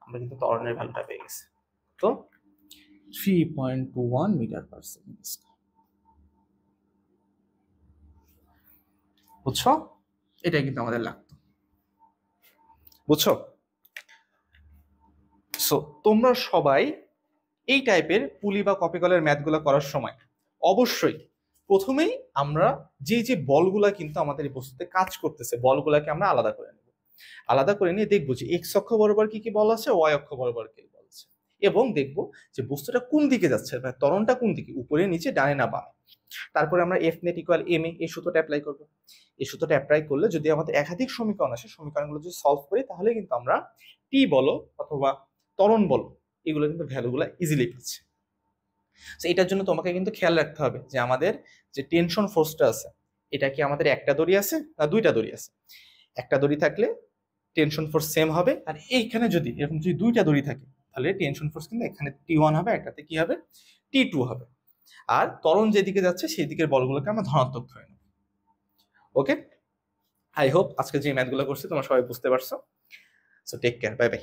আমরা কিন্তু ত্বরণের ভ্যালুটা পেয়ে গেছি, তো 3.21 মিটার পার সেকেন্ড স্কয়ার। বুঝছো? এটাই কিন্তু আমাদের লাগতো, বুঝছো? সো তোমরা সবাই এই টাইপের পুলি বা কপিকলের ম্যাথগুলো করার সময় অবশ্যই প্রথমেই আমরা যে বলগুলা কিন্তু আমাদের এই বস্তুতে কাজ করতেছে, বলগুলাকে আমরা আলাদা করে নেব। আলাদা করে নিয়ে দেখবো যে এক্স অক্ষ বরাবর কি কি বল আছে, ওয়াই অক্ষ বরাবর কি বল আছে, এবং দেখবো যে বস্তুটা কোন দিকে যাচ্ছে, মানে ত্বরণটা কোন দিকে, উপরে নিচে ডানে না বামে। তারপরে আমরা F net equal M A এই সূত্রটা অ্যাপ্লাই করবো। এই সূত্রটা অ্যাপ্লাই করলে যদি আমাদের একাধিক সমীকরণ আসে, সমীকরণগুলো যদি সলভ করি তাহলে কিন্তু আমরা টি বলো অথবা ত্বরণ বলো এগুলো কিন্তু ভ্যালুগুলো ইজিলি পাচ্ছি। তো এটার জন্য তোমাকে কিন্তু খেয়াল রাখতে হবে যে আমাদের যে টেনশন ফোর্সটা আছে এটা কি আমাদের একটা দড়ি আছে না দুইটা দড়ি আছে। একটা দড়ি থাকলে টেনশন ফোর্স সেম হবে, আর এইখানে যদি এরকম যদি দুইটা দড়ি থাকে তাহলে টেনশন ফোর্স কিন্তু এখানে T1 হবে, একটাতে কি হবে T2 হবে। আর ত্বরণ যেদিকে যাচ্ছে সেই দিকের বলগুলোকে আমরা ধনাত্মক ধরে নেব। ওকে, আই হোপ আজকে যে ম্যাথগুলো করছি তোমরা সবাই বুঝতে পারছো। So take care, bye by.